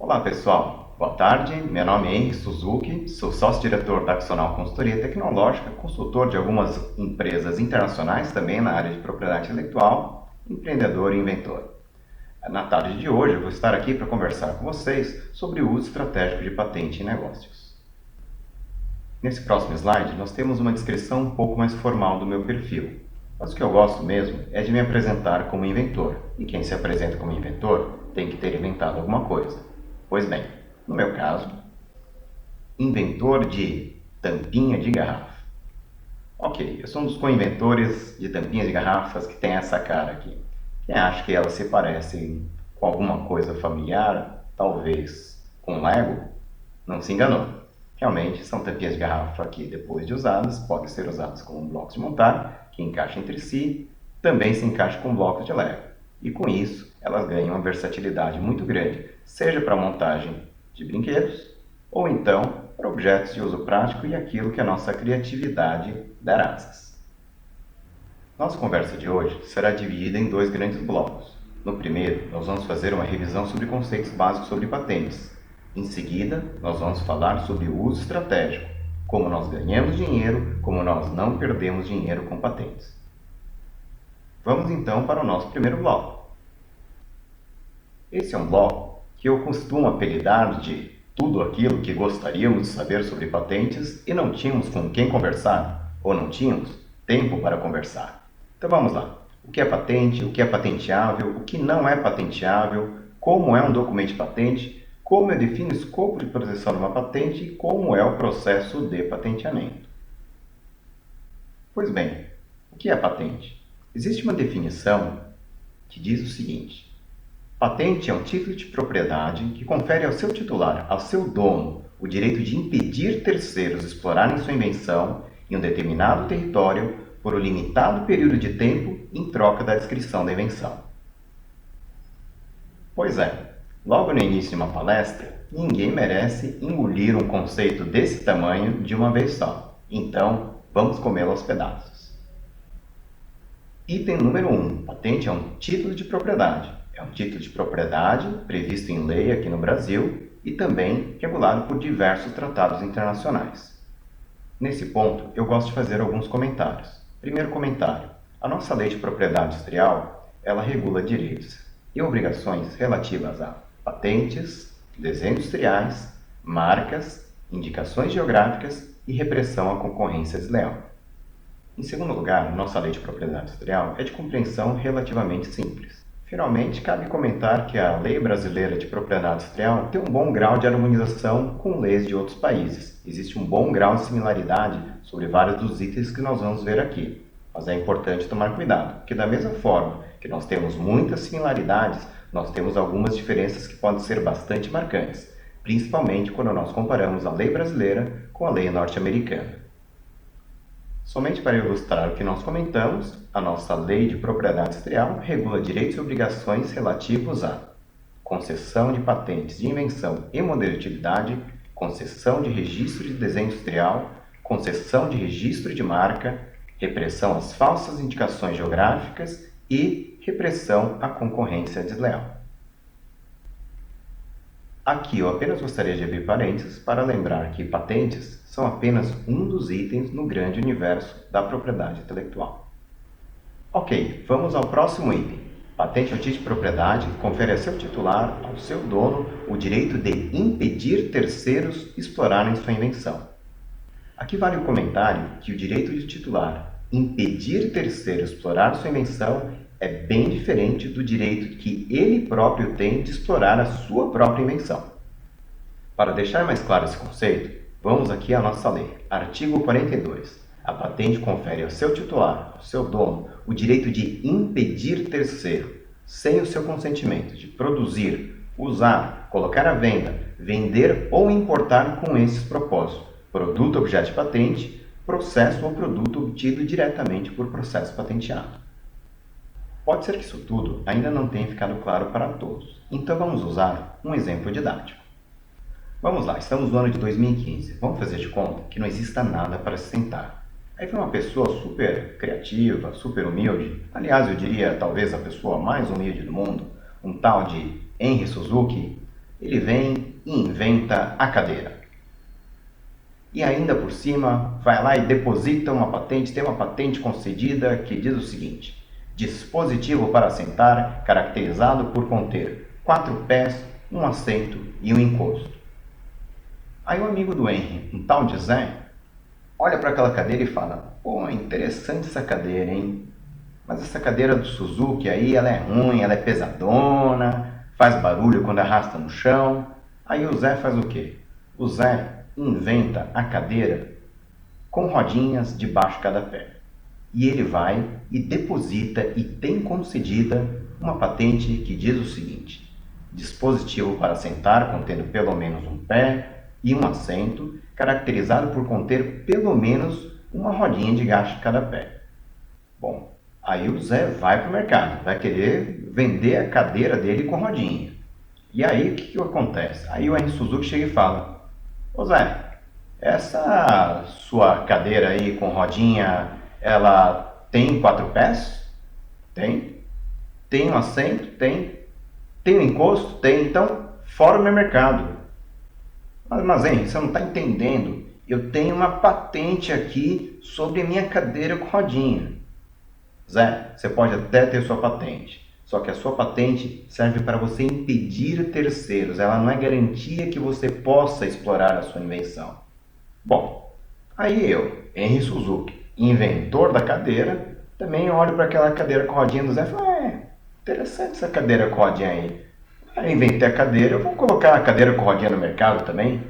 Olá pessoal, boa tarde, meu nome é Henry Suzuki, sou sócio-diretor da Axonal Consultoria Tecnológica, consultor de algumas empresas internacionais também na área de propriedade intelectual, empreendedor e inventor. Na tarde de hoje eu vou estar aqui para conversar com vocês sobre o uso estratégico de patente em negócios. Nesse próximo slide nós temos uma descrição um pouco mais formal do meu perfil, mas o que eu gosto mesmo é de me apresentar como inventor, e quem se apresenta como inventor tem que ter inventado alguma coisa. Pois bem, no meu caso, inventor de tampinha de garrafa. Ok, eu sou um dos co-inventores de tampinhas de garrafas que tem essa cara aqui. Quem acha que elas se parecem com alguma coisa familiar, talvez com Lego, não se enganou. Realmente são tampinhas de garrafa que, depois de usadas, podem ser usadas como blocos de montar, que encaixam entre si, também se encaixam com blocos de Lego. E com isso, elas ganham uma versatilidade muito grande, seja para montagem de brinquedos, ou então para objetos de uso prático e aquilo que a nossa criatividade dará asas. Nossa conversa de hoje será dividida em dois grandes blocos. No primeiro, nós vamos fazer uma revisão sobre conceitos básicos sobre patentes. Em seguida, nós vamos falar sobre o uso estratégico, como nós ganhamos dinheiro, como nós não perdemos dinheiro com patentes. Vamos então para o nosso primeiro bloco. Esse é um bloco que eu costumo apelidar de tudo aquilo que gostaríamos de saber sobre patentes e não tínhamos com quem conversar, ou não tínhamos tempo para conversar. Então vamos lá. O que é patente, o que é patenteável, o que não é patenteável, como é um documento de patente, como eu defino o escopo de proteção de uma patente e como é o processo de patenteamento. Pois bem, o que é patente? Existe uma definição que diz o seguinte: patente é um título de propriedade que confere ao seu titular, ao seu dono, o direito de impedir terceiros explorarem sua invenção em um determinado território por um limitado período de tempo em troca da descrição da invenção. Pois é, logo no início de uma palestra, ninguém merece engolir um conceito desse tamanho de uma vez só. Então, vamos comê-lo aos pedaços. Item número 1. Patente é um título de propriedade. É um título de propriedade previsto em lei aqui no Brasil e também regulado por diversos tratados internacionais. Nesse ponto, eu gosto de fazer alguns comentários. Primeiro comentário: a nossa lei de propriedade industrial, ela regula direitos e obrigações relativas a patentes, desenhos industriais, marcas, indicações geográficas e repressão à concorrência desleal. Em segundo lugar, nossa lei de propriedade industrial é de compreensão relativamente simples. Finalmente, cabe comentar que a lei brasileira de propriedade industrial tem um bom grau de harmonização com leis de outros países. Existe um bom grau de similaridade sobre vários dos itens que nós vamos ver aqui. Mas é importante tomar cuidado, porque da mesma forma que nós temos muitas similaridades, nós temos algumas diferenças que podem ser bastante marcantes, principalmente quando nós comparamos a lei brasileira com a lei norte-americana. Somente para ilustrar o que nós comentamos, a nossa Lei de Propriedade Industrial regula direitos e obrigações relativos à concessão de patentes de invenção e modelo de utilidade, concessão de registro de desenho industrial, concessão de registro de marca, repressão às falsas indicações geográficas e repressão à concorrência desleal. Aqui eu apenas gostaria de abrir parênteses para lembrar que patentes são apenas um dos itens no grande universo da propriedade intelectual. Ok, vamos ao próximo item. Patente é um título de propriedade que confere a seu titular, ao seu dono, o direito de impedir terceiros explorarem sua invenção. Aqui vale o comentário que o direito de titular impedir terceiros explorar sua invenção é bem diferente do direito que ele próprio tem de explorar a sua própria invenção. Para deixar mais claro esse conceito, vamos aqui à nossa lei. Artigo 42. A patente confere ao seu titular, ao seu dono, o direito de impedir terceiro, sem o seu consentimento, de produzir, usar, colocar à venda, vender ou importar com esses propósitos, produto objeto de patente, processo ou produto obtido diretamente por processo patenteado. Pode ser que isso tudo ainda não tenha ficado claro para todos, então vamos usar um exemplo didático. Vamos lá, estamos no ano de 2015, vamos fazer de conta que não exista nada para se sentar. Aí foi uma pessoa super criativa, super humilde, aliás eu diria talvez a pessoa mais humilde do mundo, um tal de Henry Suzuki, ele vem e inventa a cadeira. E ainda por cima, vai lá e deposita uma patente, tem uma patente concedida que diz o seguinte: dispositivo para sentar caracterizado por conter 4 pés, um assento e um encosto. Aí o amigo do Henry, um tal de Zé, olha para aquela cadeira e fala: pô, interessante essa cadeira, hein? Mas essa cadeira do Suzuki aí, ela é ruim, ela é pesadona, faz barulho quando arrasta no chão. Aí o Zé faz o quê? O Zé inventa a cadeira com rodinhas debaixo de cada pé. E ele vai e deposita e tem concedida uma patente que diz o seguinte: dispositivo para sentar contendo pelo menos um pé e um assento, caracterizado por conter pelo menos uma rodinha de gasto de cada pé. Bom, aí o Zé vai para o mercado, vai querer vender a cadeira dele com rodinha. E aí o que acontece? Aí o Henry Suzuki chega e fala: ô Zé, essa sua cadeira aí com rodinha, ela tem 4 pés? Tem. Tem um assento? Tem. Tem um encosto? Tem. Então, fora o meu mercado. Mas Henry, você não está entendendo. Eu tenho uma patente aqui sobre a minha cadeira com rodinha. Zé, você pode até ter sua patente, só que a sua patente serve para você impedir terceiros, ela não é garantia que você possa explorar a sua invenção. Bom, aí eu, Henry Suzuki, inventor da cadeira, também olho para aquela cadeira com rodinha do Zé e falo: interessante essa cadeira com rodinha aí. Aí eu inventei a cadeira, eu vou colocar a cadeira com rodinha no mercado também.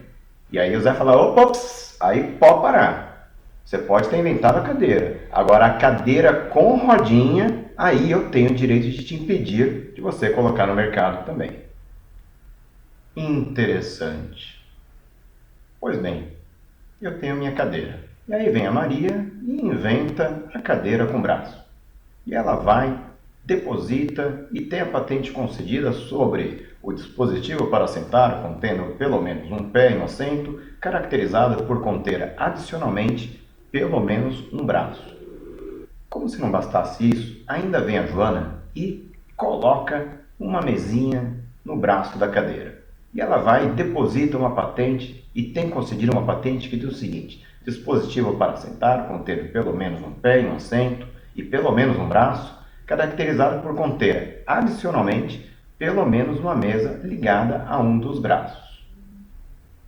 E aí o Zé fala: ops, aí pode parar. Você pode ter inventado a cadeira. Agora, a cadeira com rodinha, aí eu tenho o direito de te impedir de você colocar no mercado também. Interessante. Pois bem, eu tenho minha cadeira. E aí vem a Maria e inventa a cadeira com braço. E ela vai, deposita e tem a patente concedida sobre o dispositivo para sentar contendo pelo menos um pé e um assento, caracterizado por conter adicionalmente pelo menos um braço. Como se não bastasse isso, ainda vem a Joana e coloca uma mesinha no braço da cadeira. E ela vai e deposita uma patente e tem concedido uma patente que diz o seguinte: dispositivo para sentar contendo pelo menos um pé e um assento e pelo menos um braço, caracterizado por conter adicionalmente pelo menos uma mesa ligada a um dos braços.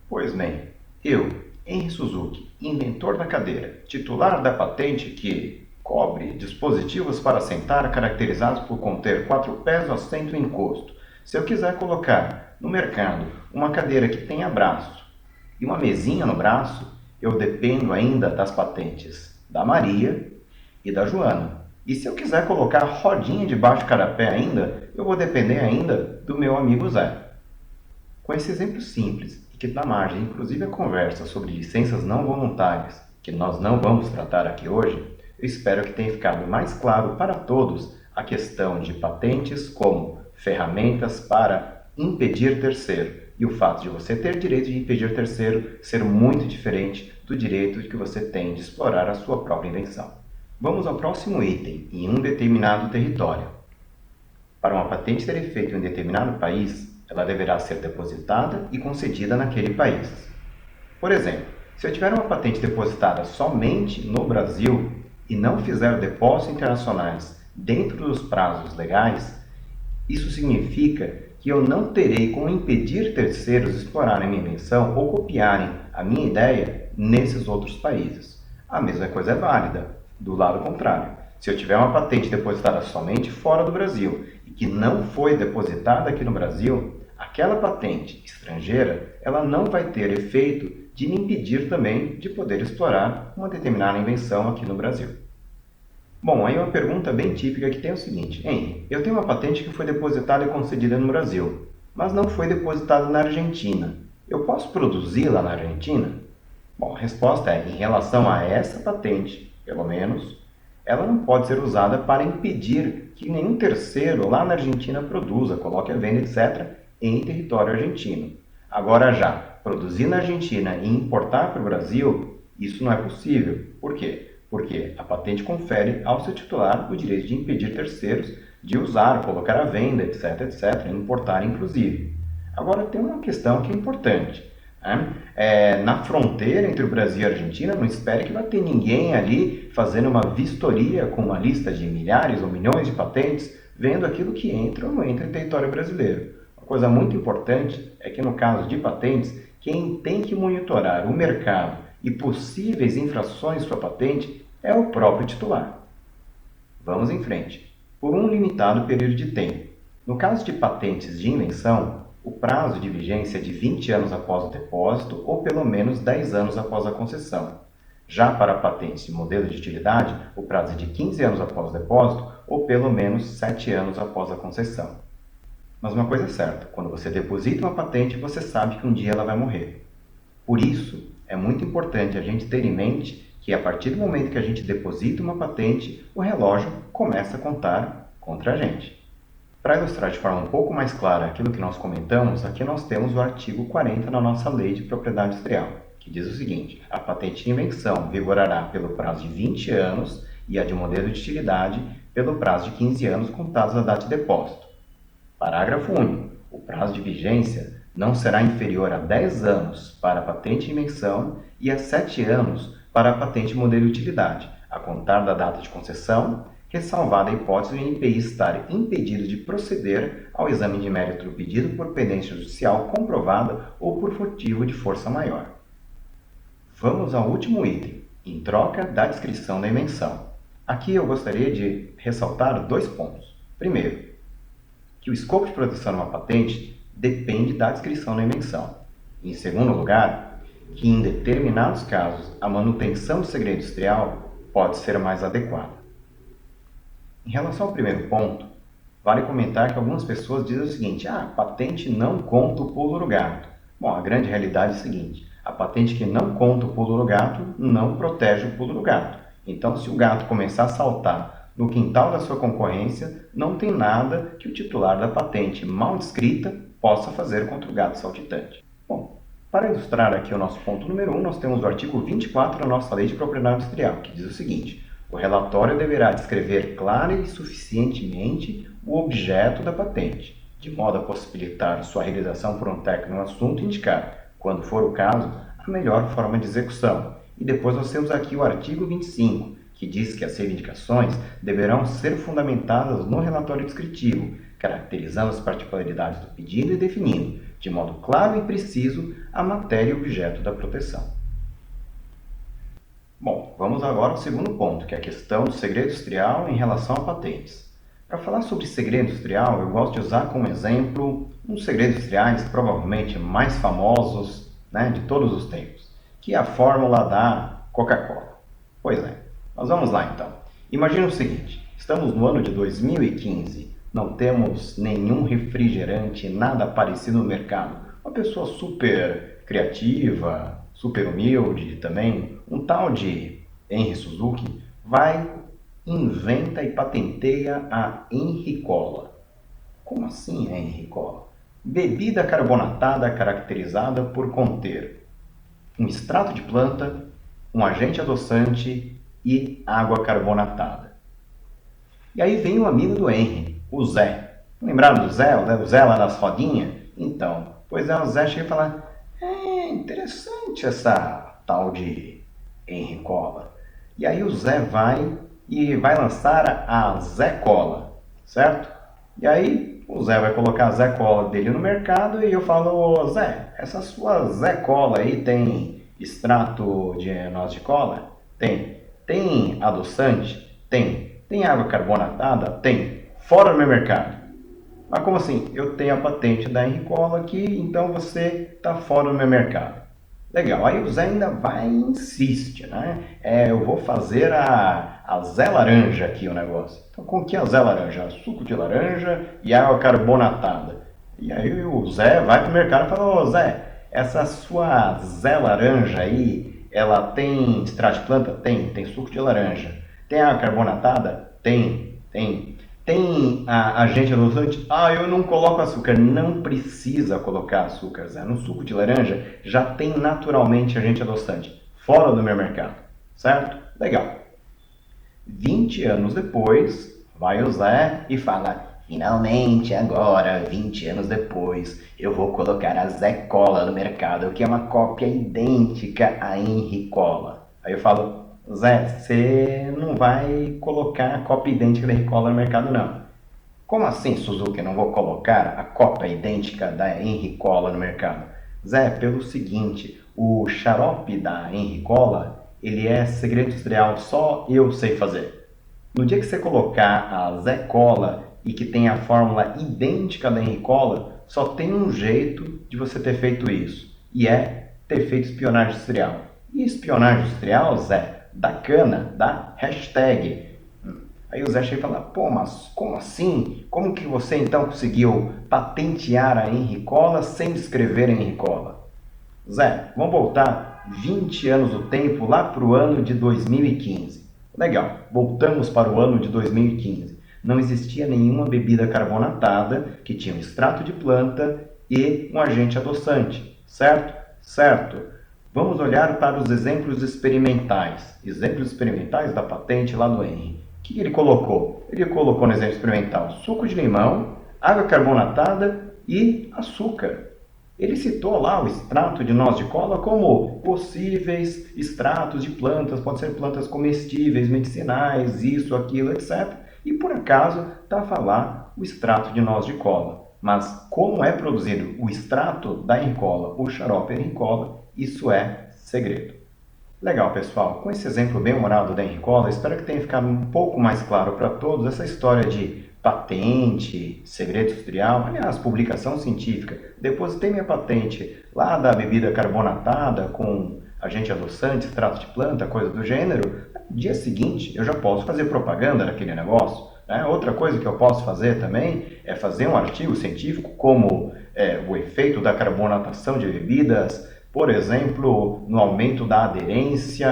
Pois bem, eu, Henry Suzuki, inventor da cadeira, titular da patente que cobre dispositivos para sentar caracterizados por conter 4 pés, assento e encosto. Se eu quiser colocar no mercado uma cadeira que tenha braço e uma mesinha no braço, eu dependo ainda das patentes da Maria e da Joana. E se eu quiser colocar rodinha debaixo de cada pé ainda, eu vou depender ainda do meu amigo Zé. Com esse exemplo simples, e que dá margem inclusive a conversa sobre licenças não voluntárias, que nós não vamos tratar aqui hoje, eu espero que tenha ficado mais claro para todos a questão de patentes como ferramentas para impedir terceiro, e o fato de você ter direito de impedir terceiro ser muito diferente do direito que você tem de explorar a sua própria invenção. Vamos ao próximo item, em um determinado território. Para uma patente ter efeito em um determinado país, ela deverá ser depositada e concedida naquele país. Por exemplo, se eu tiver uma patente depositada somente no Brasil e não fizer depósitos internacionais dentro dos prazos legais, isso significa que eu não terei como impedir terceiros explorarem minha invenção ou copiarem a minha ideia nesses outros países. A mesma coisa é válida do lado contrário. Se eu tiver uma patente depositada somente fora do Brasil e que não foi depositada aqui no Brasil, aquela patente estrangeira ela não vai ter efeito de me impedir também de poder explorar uma determinada invenção aqui no Brasil. Bom, aí uma pergunta bem típica que tem o seguinte: Henry, eu tenho uma patente que foi depositada e concedida no Brasil, mas não foi depositada na Argentina. Eu posso produzi-la na Argentina? Bom, a resposta é: em relação a essa patente, pelo menos, ela não pode ser usada para impedir que nenhum terceiro lá na Argentina produza, coloque à venda, etc., em território argentino. Agora já, produzir na Argentina e importar para o Brasil, isso não é possível. Por quê? Porque a patente confere ao seu titular o direito de impedir terceiros de usar, colocar à venda, etc., etc., importar inclusive. Agora tem uma questão que é importante, né? Na fronteira entre o Brasil e a Argentina, não espere que vai ter ninguém ali fazendo uma vistoria com uma lista de milhares ou milhões de patentes, vendo aquilo que entra ou não entra em território brasileiro. Uma coisa muito importante é que no caso de patentes, quem tem que monitorar o mercado e possíveis infrações de sua patente é o próprio titular. Vamos em frente. Por um limitado período de tempo. No caso de patentes de invenção, o prazo de vigência é de 20 anos após o depósito ou pelo menos 10 anos após a concessão. Já para patentes de modelo de utilidade, o prazo é de 15 anos após o depósito ou pelo menos 7 anos após a concessão. Mas uma coisa é certa, quando você deposita uma patente, você sabe que um dia ela vai morrer. Por isso, é muito importante a gente ter em mente que a partir do momento que a gente deposita uma patente, o relógio começa a contar contra a gente. Para ilustrar de forma um pouco mais clara aquilo que nós comentamos, aqui nós temos o artigo 40 na nossa Lei de Propriedade Industrial, que diz o seguinte: a patente de invenção vigorará pelo prazo de 20 anos e a de modelo de utilidade pelo prazo de 15 anos contados da data de depósito. Parágrafo único. O prazo de vigência não será inferior a 10 anos para a patente de invenção e a 7 anos para a patente de modelo de utilidade, a contar da data de concessão, ressalvada a hipótese do INPI estar impedido de proceder ao exame de mérito do pedido por pendência judicial comprovada ou por motivo de força maior. Vamos ao último item, em troca da descrição da invenção. Aqui eu gostaria de ressaltar 2 pontos. Primeiro, que o escopo de proteção de uma patente depende da descrição da invenção. Em segundo lugar, que em determinados casos a manutenção do segredo industrial pode ser mais adequada. Em relação ao primeiro ponto, vale comentar que algumas pessoas dizem o seguinte: a patente não conta o pulo do gato. Bom, a grande realidade é a seguinte: a patente que não conta o pulo do gato não protege o pulo do gato. Então, se o gato começar a saltar no quintal da sua concorrência, não tem nada que o titular da patente mal descrita possa fazer contra o gato saltitante. Bom, para ilustrar aqui o nosso ponto número 1, nós temos o artigo 24 da nossa Lei de Propriedade Industrial, que diz o seguinte: o relatório deverá descrever clara e suficientemente o objeto da patente, de modo a possibilitar sua realização por um técnico no assunto e indicar, quando for o caso, a melhor forma de execução. E depois nós temos aqui o artigo 25, que diz que as reivindicações deverão ser fundamentadas no relatório descritivo, caracterizando as particularidades do pedido e definindo, de modo claro e preciso, a matéria e objeto da proteção. Bom, vamos agora ao segundo ponto, que é a questão do segredo industrial em relação a patentes. Para falar sobre segredo industrial, eu gosto de usar como exemplo um dos segredos industriais provavelmente mais famosos, de todos os tempos, que é a fórmula da Coca-Cola. Pois é, mas vamos lá então. Imagina o seguinte: estamos no ano de 2015, não temos nenhum refrigerante, nada parecido no mercado. Uma pessoa super criativa, super humilde também, um tal de Henry Suzuki, vai, inventa e patenteia a Henricola. Como assim a Henricola? Bebida carbonatada caracterizada por conter um extrato de planta, um agente adoçante e água carbonatada. E aí vem o amigo do Henry, o Zé. Lembraram do Zé? O Zé lá das rodinhas? Então, pois é, o Zé chega e fala: é interessante essa tal de Henricola. E aí o Zé vai e vai lançar a Zé Cola, certo? E aí o Zé vai colocar a Zé Cola dele no mercado e eu falo: ô Zé, essa sua Zé Cola aí tem extrato de noz de cola? Tem. Tem adoçante? Tem. Tem água carbonatada? Tem. Fora do meu mercado. Mas como assim? Eu tenho a patente da Henricola aqui, então você está fora do meu mercado. Legal, aí o Zé ainda vai e insiste, eu vou fazer a Zé Laranja aqui o negócio. Então com que é a Zé Laranja? Suco de laranja e água carbonatada. E aí o Zé vai pro mercado e fala: ô Zé, essa sua Zé Laranja aí, ela tem extrato de planta? Tem. Tem suco de laranja. Tem água carbonatada? Tem. Tem agente adoçante? Eu não coloco açúcar. Não precisa colocar açúcar, Zé. No suco de laranja já tem naturalmente agente adoçante. Fora do meu mercado. Certo? Legal. 20 anos depois, vai o Zé e fala: Finalmente, agora, 20 anos depois, eu vou colocar a Zé Cola no mercado, que é uma cópia idêntica a Henri Cola. Aí eu falo, Zé, você não vai colocar a cópia idêntica da Henri Cola no mercado, não. Como assim, Suzuki, eu não vou colocar a cópia idêntica da Henri Cola no mercado? Zé, pelo seguinte, o xarope da Henri Cola, ele é segredo industrial, só eu sei fazer. No dia que você colocar a Zé Cola e que tem a fórmula idêntica da Henri Cola, só tem um jeito de você ter feito isso, e é ter feito espionagem industrial. E espionagem industrial, Zé, da cana, da hashtag. Aí o Zé chega e fala, pô, mas como assim? Como que você então conseguiu patentear a Henri Cola sem escrever Henri Cola? Zé, vamos voltar 20 anos do tempo lá para o ano de 2015. Legal, voltamos para o ano de 2015. Não existia nenhuma bebida carbonatada que tinha um extrato de planta e um agente adoçante, certo? Certo. Vamos olhar para os exemplos experimentais. Exemplos experimentais da patente lá do Henry. O que ele colocou? Ele colocou no exemplo experimental suco de limão, água carbonatada e açúcar. Ele citou lá o extrato de noz de cola como possíveis extratos de plantas, pode ser plantas comestíveis, medicinais, isso, aquilo, etc. E por acaso está a falar o extrato de noz de cola. Mas como é produzido o extrato da Henri Cola, o xarope Henri Cola, isso é segredo. Legal, pessoal. Com esse exemplo bem humorado da Henri Cola, espero que tenha ficado um pouco mais claro para todos essa história de patente, segredo industrial, aliás, publicação científica. Depositei minha patente lá da bebida carbonatada com agente adoçante, extrato de planta, coisa do gênero. No dia seguinte, eu já posso fazer propaganda daquele negócio. Né? Outra coisa que eu posso fazer também é fazer um artigo científico como o efeito da carbonatação de bebidas, por exemplo, no aumento da aderência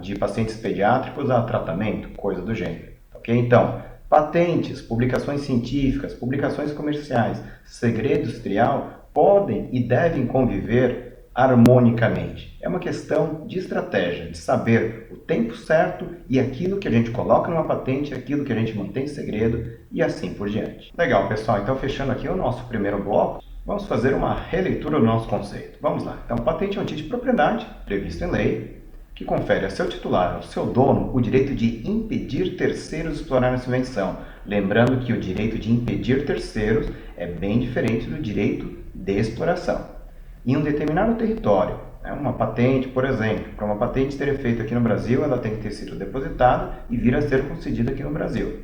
de pacientes pediátricos a tratamento, coisa do gênero. Ok? Então, patentes, publicações científicas, publicações comerciais, segredo industrial podem e devem conviver harmonicamente. É uma questão de estratégia, de saber o tempo certo e aquilo que a gente coloca numa patente, aquilo que a gente mantém em segredo e assim por diante. Legal, pessoal. Então, fechando aqui o nosso primeiro bloco, vamos fazer uma releitura do nosso conceito. Vamos lá. Então, patente é um título de propriedade previsto em lei que confere a seu titular, ao seu dono, o direito de impedir terceiros de explorar essa invenção. Lembrando que o direito de impedir terceiros é bem diferente do direito de exploração. Em um determinado território, uma patente, por exemplo, para uma patente ter efeito aqui no Brasil, ela tem que ter sido depositada e vir a ser concedida aqui no Brasil.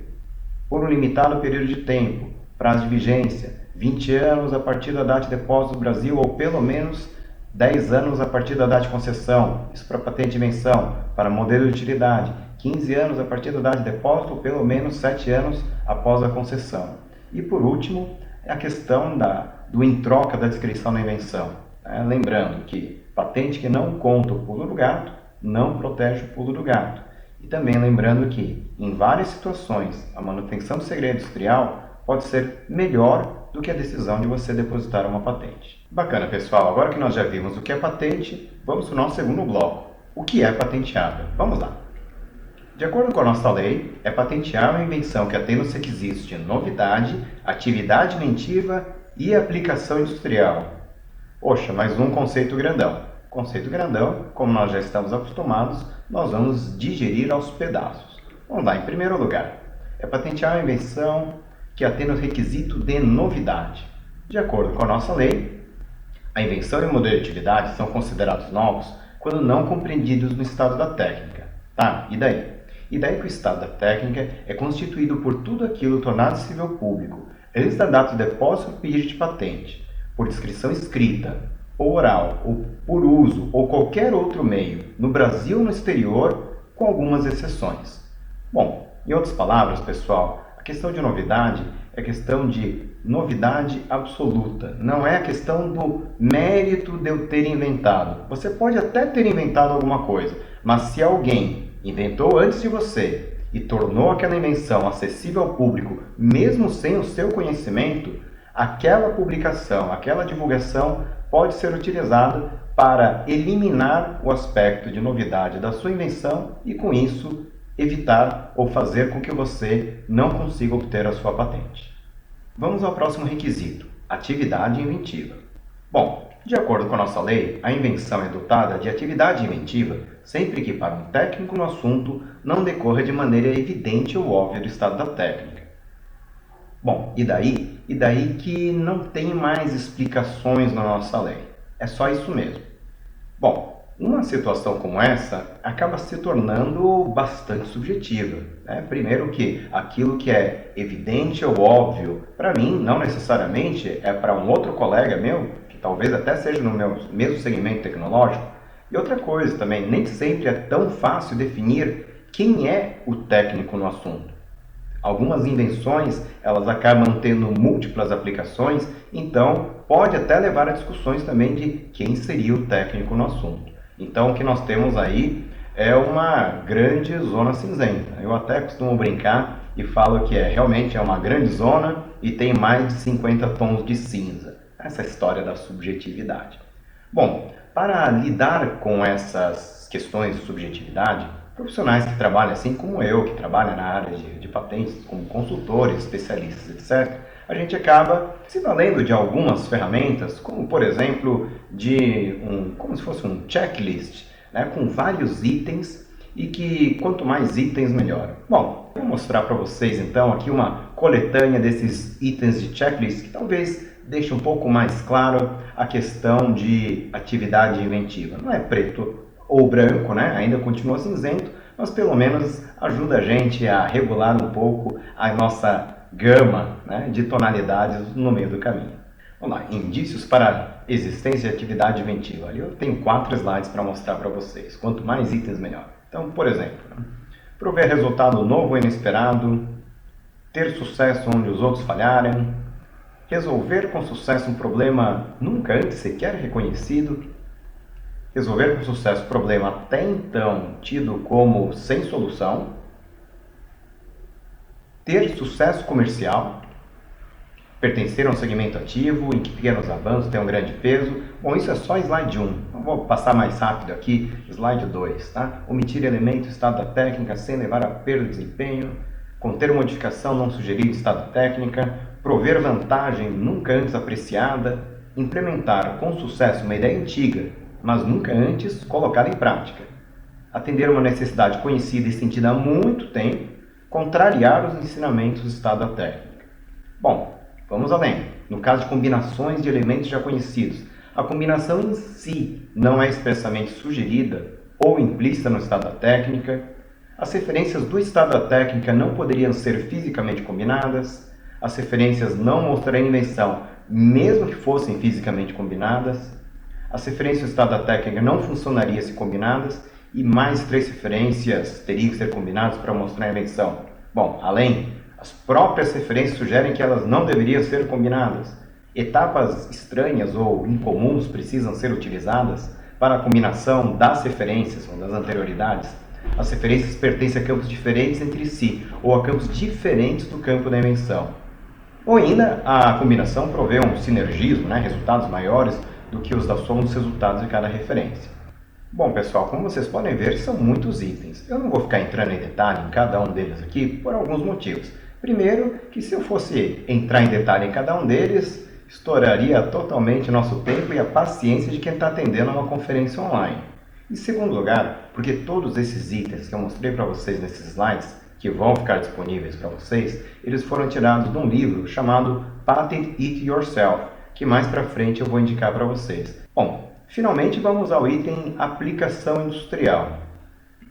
Por um limitado período de tempo, prazo de vigência, 20 anos a partir da data de depósito do Brasil ou pelo menos 10 anos a partir da data de concessão, isso para patente de invenção, para modelo de utilidade, 15 anos a partir da data de depósito ou pelo menos 7 anos após a concessão. E por último, a questão do em troca da descrição da invenção. Lembrando que patente que não conta o pulo do gato, não protege o pulo do gato. E também lembrando que, em várias situações, a manutenção do segredo industrial pode ser melhor do que a decisão de você depositar uma patente. Bacana, pessoal. Agora que nós já vimos o que é patente, vamos para o nosso segundo bloco. O que é patenteável? Vamos lá. De acordo com a nossa lei, é patenteável uma invenção que atende os requisitos de novidade, atividade inventiva e aplicação industrial. Poxa, mais um conceito grandão. Conceito grandão, como nós já estamos acostumados, nós vamos digerir aos pedaços. Vamos lá, em primeiro lugar, é patentear uma invenção que atende ao requisito de novidade. De acordo com a nossa lei, a invenção e o modelo de utilidade são considerados novos quando não compreendidos no estado da técnica. Tá, e daí? E daí que o estado da técnica é constituído por tudo aquilo tornado acessível ao público, antes da data de depósito ou pedido de patente, por descrição escrita, ou oral, ou por uso, ou qualquer outro meio, no Brasil ou no exterior, com algumas exceções. Bom, em outras palavras, pessoal, a questão de novidade é questão de novidade absoluta. Não é a questão do mérito de eu ter inventado. Você pode até ter inventado alguma coisa, mas se alguém inventou antes de você e tornou aquela invenção acessível ao público, mesmo sem o seu conhecimento, aquela publicação, aquela divulgação pode ser utilizada para eliminar o aspecto de novidade da sua invenção e, com isso, evitar ou fazer com que você não consiga obter a sua patente. Vamos ao próximo requisito, atividade inventiva. Bom, de acordo com a nossa lei, a invenção é dotada de atividade inventiva sempre que para um técnico no assunto não decorra de maneira evidente ou óbvia do estado da técnica. Bom, e daí? E daí que não tem mais explicações na nossa lei. É só isso mesmo. Bom, uma situação como essa acaba se tornando bastante subjetiva, né? Primeiro que aquilo que é evidente ou óbvio, para mim, não necessariamente é para um outro colega meu, que talvez até seja no meu mesmo segmento tecnológico. E outra coisa também, nem sempre é tão fácil definir quem é o técnico no assunto. Algumas invenções, elas acabam tendo múltiplas aplicações, então pode até levar a discussões também de quem seria o técnico no assunto. Então o que nós temos aí é uma grande zona cinzenta. Eu até costumo brincar e falo que realmente é uma grande zona e tem mais de 50 tons de cinza. Essa história da subjetividade. Bom, para lidar com essas questões de subjetividade, profissionais que trabalham assim como eu, que trabalham na área de patentes, como consultores, especialistas, etc., a gente acaba se valendo de algumas ferramentas, como por exemplo, como se fosse um checklist, né, com vários itens e que quanto mais itens, melhor. Bom, eu vou mostrar para vocês então aqui uma coletânea desses itens de checklist que talvez deixe um pouco mais claro a questão de atividade inventiva. Não é preto ou branco, né? Ainda continua cinzento, mas pelo menos ajuda a gente a regular um pouco a nossa gama, né, de tonalidades no meio do caminho. Vamos lá, indícios para existência de atividade inventiva. Ali eu tenho 4 slides para mostrar para vocês. Quanto mais itens, melhor. Então, por exemplo, prover resultado novo e inesperado, ter sucesso onde os outros falharem, resolver com sucesso um problema nunca antes sequer reconhecido, resolver com sucesso problema até então tido como sem solução, ter sucesso comercial, pertencer a um segmento ativo em que pequenos avanços têm um grande peso. Bom, isso é só slide 1. Vou passar mais rápido aqui, slide 2. Tá? Omitir elementos do estado da técnica sem levar a perda de desempenho, conter modificação não sugerida em estado da técnica, prover vantagem nunca antes apreciada, implementar com sucesso uma ideia antiga, mas nunca antes colocada em prática, atender uma necessidade conhecida e sentida há muito tempo, contrariar os ensinamentos do estado da técnica. Bom, vamos além. No caso de combinações de elementos já conhecidos, a combinação em si não é expressamente sugerida ou implícita no estado da técnica, as referências do estado da técnica não poderiam ser fisicamente combinadas, as referências não mostrariam invenção, mesmo que fossem fisicamente combinadas, as referências do estado da técnica não funcionariam se combinadas, e mais 3 referências teriam que ser combinadas para mostrar a invenção. Bom, além, as próprias referências sugerem que elas não deveriam ser combinadas. Etapas estranhas ou incomuns precisam ser utilizadas para a combinação das referências ou das anterioridades. As referências pertencem a campos diferentes entre si ou a campos diferentes do campo da invenção. Ou ainda, a combinação provê um sinergismo, né, resultados maiores do que os da soma dos resultados de cada referência. Bom, pessoal, como vocês podem ver, são muitos itens. Eu não vou ficar entrando em detalhe em cada um deles aqui por alguns motivos. Primeiro, que se eu fosse entrar em detalhe em cada um deles, estouraria totalmente nosso tempo e a paciência de quem está atendendo uma conferência online. Em segundo lugar, porque todos esses itens que eu mostrei para vocês nesses slides, que vão ficar disponíveis para vocês, eles foram tirados de um livro chamado Patent It Yourself, que mais para frente eu vou indicar para vocês. Bom, finalmente vamos ao item aplicação industrial.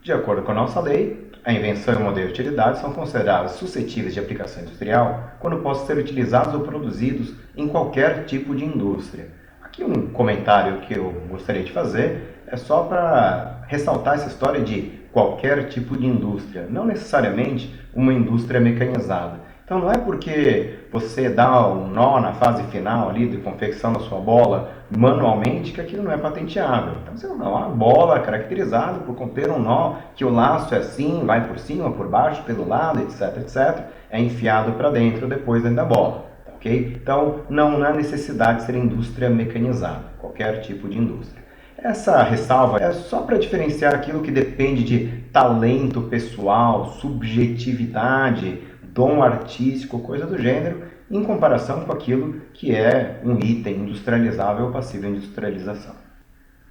De acordo com a nossa lei, a invenção e o modelo de utilidade são considerados suscetíveis de aplicação industrial quando possam ser utilizados ou produzidos em qualquer tipo de indústria. Aqui um comentário que eu gostaria de fazer é só para ressaltar essa história de qualquer tipo de indústria, não necessariamente uma indústria mecanizada. Então não é porque você dá um nó na fase final ali de confecção da sua bola manualmente que aquilo não é patenteável. Então você dá uma bola caracterizada por conter um nó, que o laço é assim, vai por cima, por baixo, pelo lado, etc, etc, é enfiado para dentro depois dentro da bola. Okay? Então não há necessidade de ser indústria mecanizada, qualquer tipo de indústria. Essa ressalva é só para diferenciar aquilo que depende de talento pessoal, subjetividade, dom artístico, coisa do gênero, em comparação com aquilo que é um item industrializável ou passível de industrialização.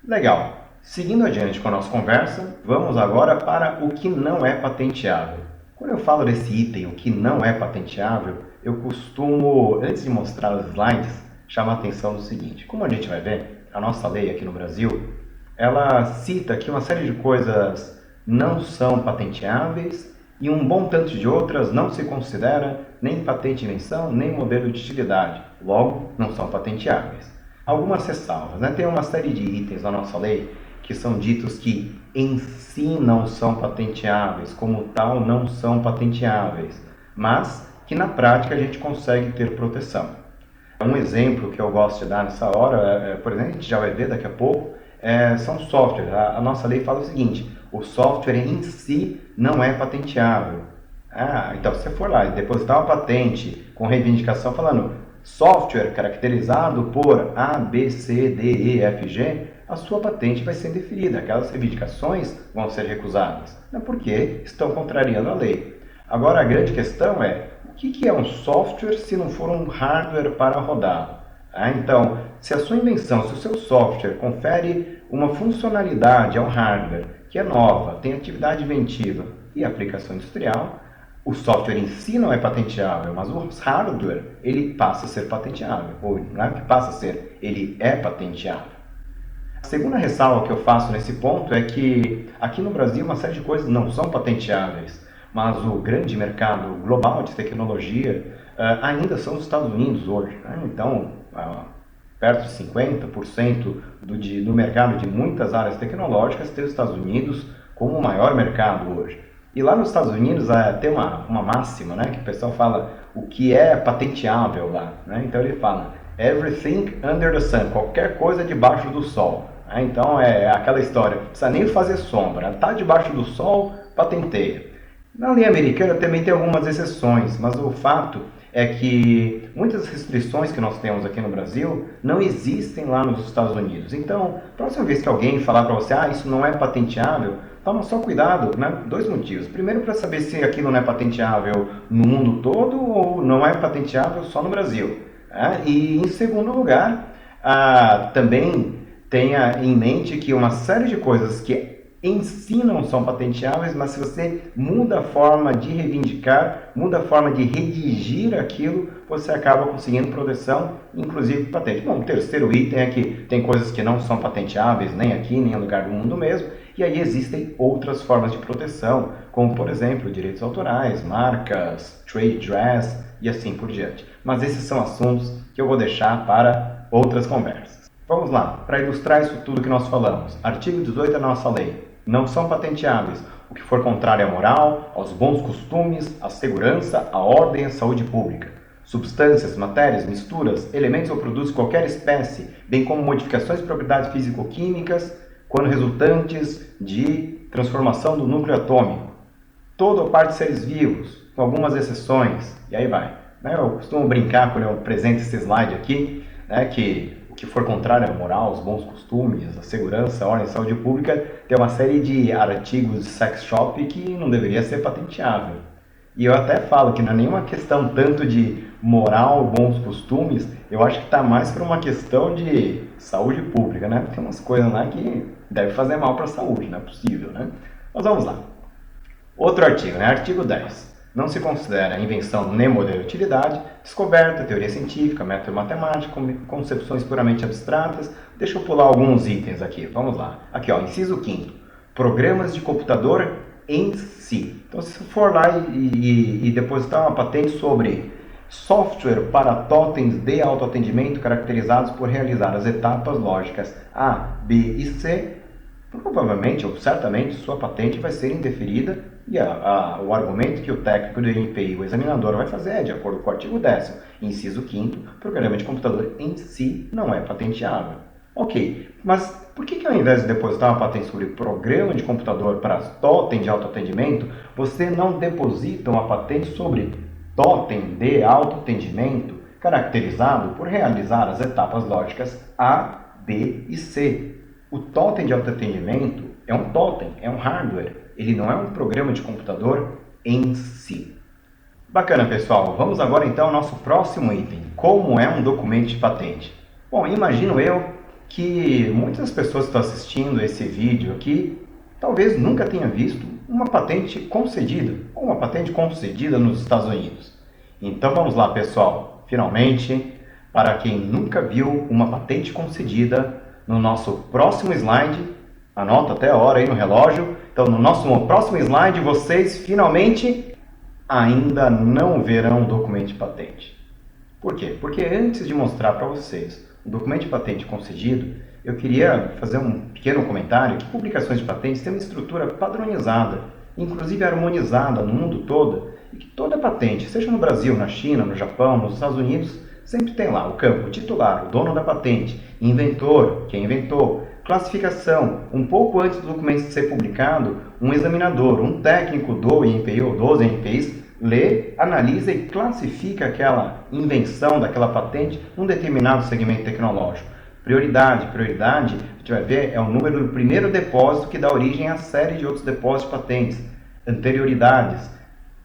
Legal. Seguindo adiante com a nossa conversa, vamos agora para o que não é patenteável. Quando eu falo desse item, o que não é patenteável, eu costumo, antes de mostrar os slides, chamar a atenção do seguinte. Como a gente vai ver, a nossa lei aqui no Brasil, ela cita que uma série de coisas não são patenteáveis e um bom tanto de outras não se considera nem patente de invenção, nem modelo de utilidade. Logo, não são patenteáveis. Algumas ressalvas, né? Tem uma série de itens na nossa lei que são ditos que em si não são patenteáveis, como tal não são patenteáveis, mas que na prática a gente consegue ter proteção. Um exemplo que eu gosto de dar nessa hora, por exemplo, a gente já vai ver daqui a pouco, são softwares. A nossa lei fala o seguinte: o software em si não é patenteável. Então se você for lá e depositar uma patente com reivindicação falando software caracterizado por A, B, C, D, E, F, G, a sua patente vai ser indeferida. Aquelas reivindicações vão ser recusadas, porque estão contrariando a lei. Agora a grande questão é, o que é um software se não for um hardware para rodar? Então, se a sua invenção, se o seu software confere uma funcionalidade ao hardware que é nova, tem atividade inventiva e aplicação industrial, o software em si não é patenteável, mas o hardware ele passa a ser patenteável. Ou não é que passa a ser, ele é patenteável. A segunda ressalva que eu faço nesse ponto é que aqui no Brasil uma série de coisas não são patenteáveis, mas o grande mercado global de tecnologia ainda são os Estados Unidos hoje. Então, perto de 50% do mercado de muitas áreas tecnológicas tem os Estados Unidos como o maior mercado hoje. E lá nos Estados Unidos tem uma máxima, né, que o pessoal fala o que é patenteável lá. Né? Então ele fala everything under the sun, qualquer coisa debaixo do sol. Então é aquela história, não precisa nem fazer sombra, está debaixo do sol, patenteia. Na lei americana também tem algumas exceções, mas o fato é que muitas restrições que nós temos aqui no Brasil não existem lá nos Estados Unidos. Então, próxima vez que alguém falar para você, isso não é patenteável, toma só cuidado, né? 2 motivos. Primeiro, para saber se aquilo não é patenteável no mundo todo ou não é patenteável só no Brasil. E, em segundo lugar, também tenha em mente que uma série de coisas que em si não são patenteáveis, mas se você muda a forma de reivindicar, muda a forma de redigir aquilo, você acaba conseguindo proteção, inclusive patente. Bom, o terceiro item é que tem coisas que não são patenteáveis, nem aqui, nem em lugar do mundo mesmo, e aí existem outras formas de proteção, como por exemplo, direitos autorais, marcas, trade dress e assim por diante. Mas esses são assuntos que eu vou deixar para outras conversas. Vamos lá, para ilustrar isso tudo que nós falamos. Artigo 18 da nossa lei. Não são patenteáveis o que for contrário à moral, aos bons costumes, à segurança, à ordem e à saúde pública. Substâncias, matérias, misturas, elementos ou produtos de qualquer espécie, bem como modificações de propriedades físico-químicas, quando resultantes de transformação do núcleo atômico. Todo ou parte de seres vivos, com algumas exceções, e aí vai. Eu costumo brincar quando eu apresento esse slide aqui, que o que for contrário à moral, aos bons costumes, à segurança, à ordem e à saúde pública, tem uma série de artigos de sex shop que não deveria ser patenteável. E eu até falo que não é nenhuma questão tanto de moral, bons costumes, eu acho que está mais para uma questão de saúde pública, né? Tem umas coisas lá que devem fazer mal para a saúde, não é possível, né? Mas vamos lá. Outro artigo, artigo 10. Não se considera invenção nem modelo de utilidade, descoberta, teoria científica, método matemático, concepções puramente abstratas. Deixa eu pular alguns itens aqui, vamos lá. Aqui, inciso 5º. Programas de computador em si. Então, se for lá e depositar uma patente sobre software para totens de autoatendimento caracterizados por realizar as etapas lógicas A, B e C, provavelmente ou certamente sua patente vai ser indeferida e o argumento que o técnico do INPI, o examinador, vai fazer é, de acordo com o artigo 10º, inciso 5º, programa de computador em si não é patenteável. Ok, mas por que ao invés de depositar uma patente sobre programa de computador para totem de autoatendimento, você não deposita uma patente sobre totem de autoatendimento caracterizado por realizar as etapas lógicas A, B e C? O totem de autoatendimento é um totem, é um hardware, ele não é um programa de computador em si. Bacana, pessoal. Vamos agora então ao nosso próximo item, como é um documento de patente. Bom, imagino eu que muitas pessoas que estão assistindo esse vídeo aqui talvez nunca tenham visto uma patente concedida, ou uma patente concedida nos Estados Unidos. Então vamos lá, pessoal. Finalmente, para quem nunca viu uma patente concedida, no nosso próximo slide, anota até a hora aí no relógio, então no nosso próximo slide vocês finalmente ainda não verão o documento de patente. Por quê? Porque antes de mostrar para vocês o documento de patente concedido, eu queria fazer um pequeno comentário que publicações de patentes têm uma estrutura padronizada, inclusive harmonizada no mundo todo, e que toda patente, seja no Brasil, na China, no Japão, nos Estados Unidos, sempre tem lá o campo titular, o dono da patente, inventor, quem inventou, classificação, um pouco antes do documento ser publicado, um examinador, um técnico do INPI ou dos INPIs, lê, analisa e classifica aquela invenção daquela patente num determinado segmento tecnológico. Prioridade, a gente vai ver, é o número do primeiro depósito que dá origem à série de outros depósitos de patentes. Anterioridades,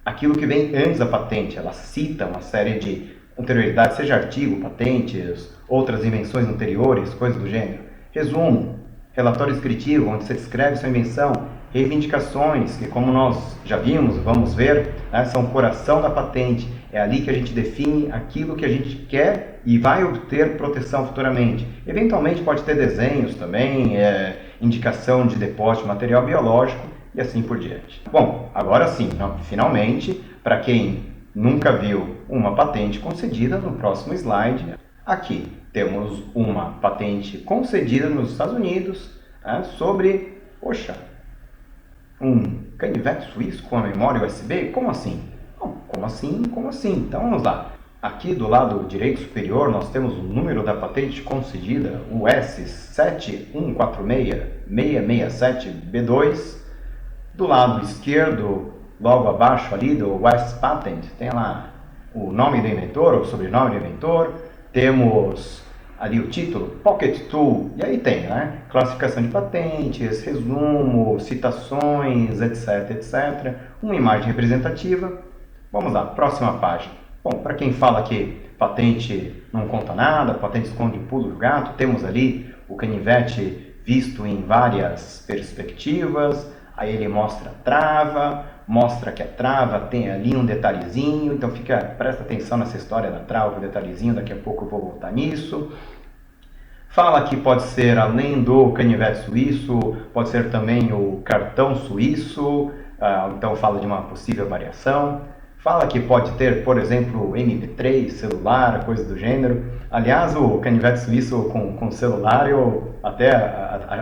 aquilo que vem antes da patente, ela cita uma série de anterioridades, seja artigo, patentes, outras invenções anteriores, coisas do gênero. Resumo, relatório descritivo, onde você descreve sua invenção. Reivindicações, que como nós já vimos, vamos ver, né, são o coração da patente. É ali que a gente define aquilo que a gente quer e vai obter proteção futuramente. Eventualmente pode ter desenhos também, indicação de depósito de material biológico e assim por diante. Bom, agora sim, finalmente, para quem nunca viu uma patente concedida, no próximo slide, aqui temos uma patente concedida nos Estados Unidos, sobre, um canivete suíço com a memória USB? Como assim? Bom, como assim? Então vamos lá. Aqui do lado direito superior nós temos o número da patente concedida, o S7146667B2. Do lado esquerdo, logo abaixo ali do West Patent, tem lá o nome do inventor, o sobrenome do inventor. Temos ali o título, Pocket Tool, e aí tem, né? Classificação de patentes, resumo, citações, etc. Uma imagem representativa. Vamos lá, próxima página. Bom, para quem fala que patente não conta nada, patente esconde o pulo do gato, temos ali o canivete visto em várias perspectivas. Aí ele mostra a trava, mostra que a trava tem ali um detalhezinho, então presta atenção nessa história da trava, o detalhezinho, daqui a pouco eu vou voltar nisso. Fala que pode ser, além do canivete suíço, pode ser também o cartão suíço, então fala de uma possível variação. Fala que pode ter, por exemplo, MP3, celular, coisa do gênero. Aliás, o canivete suíço com celular, eu até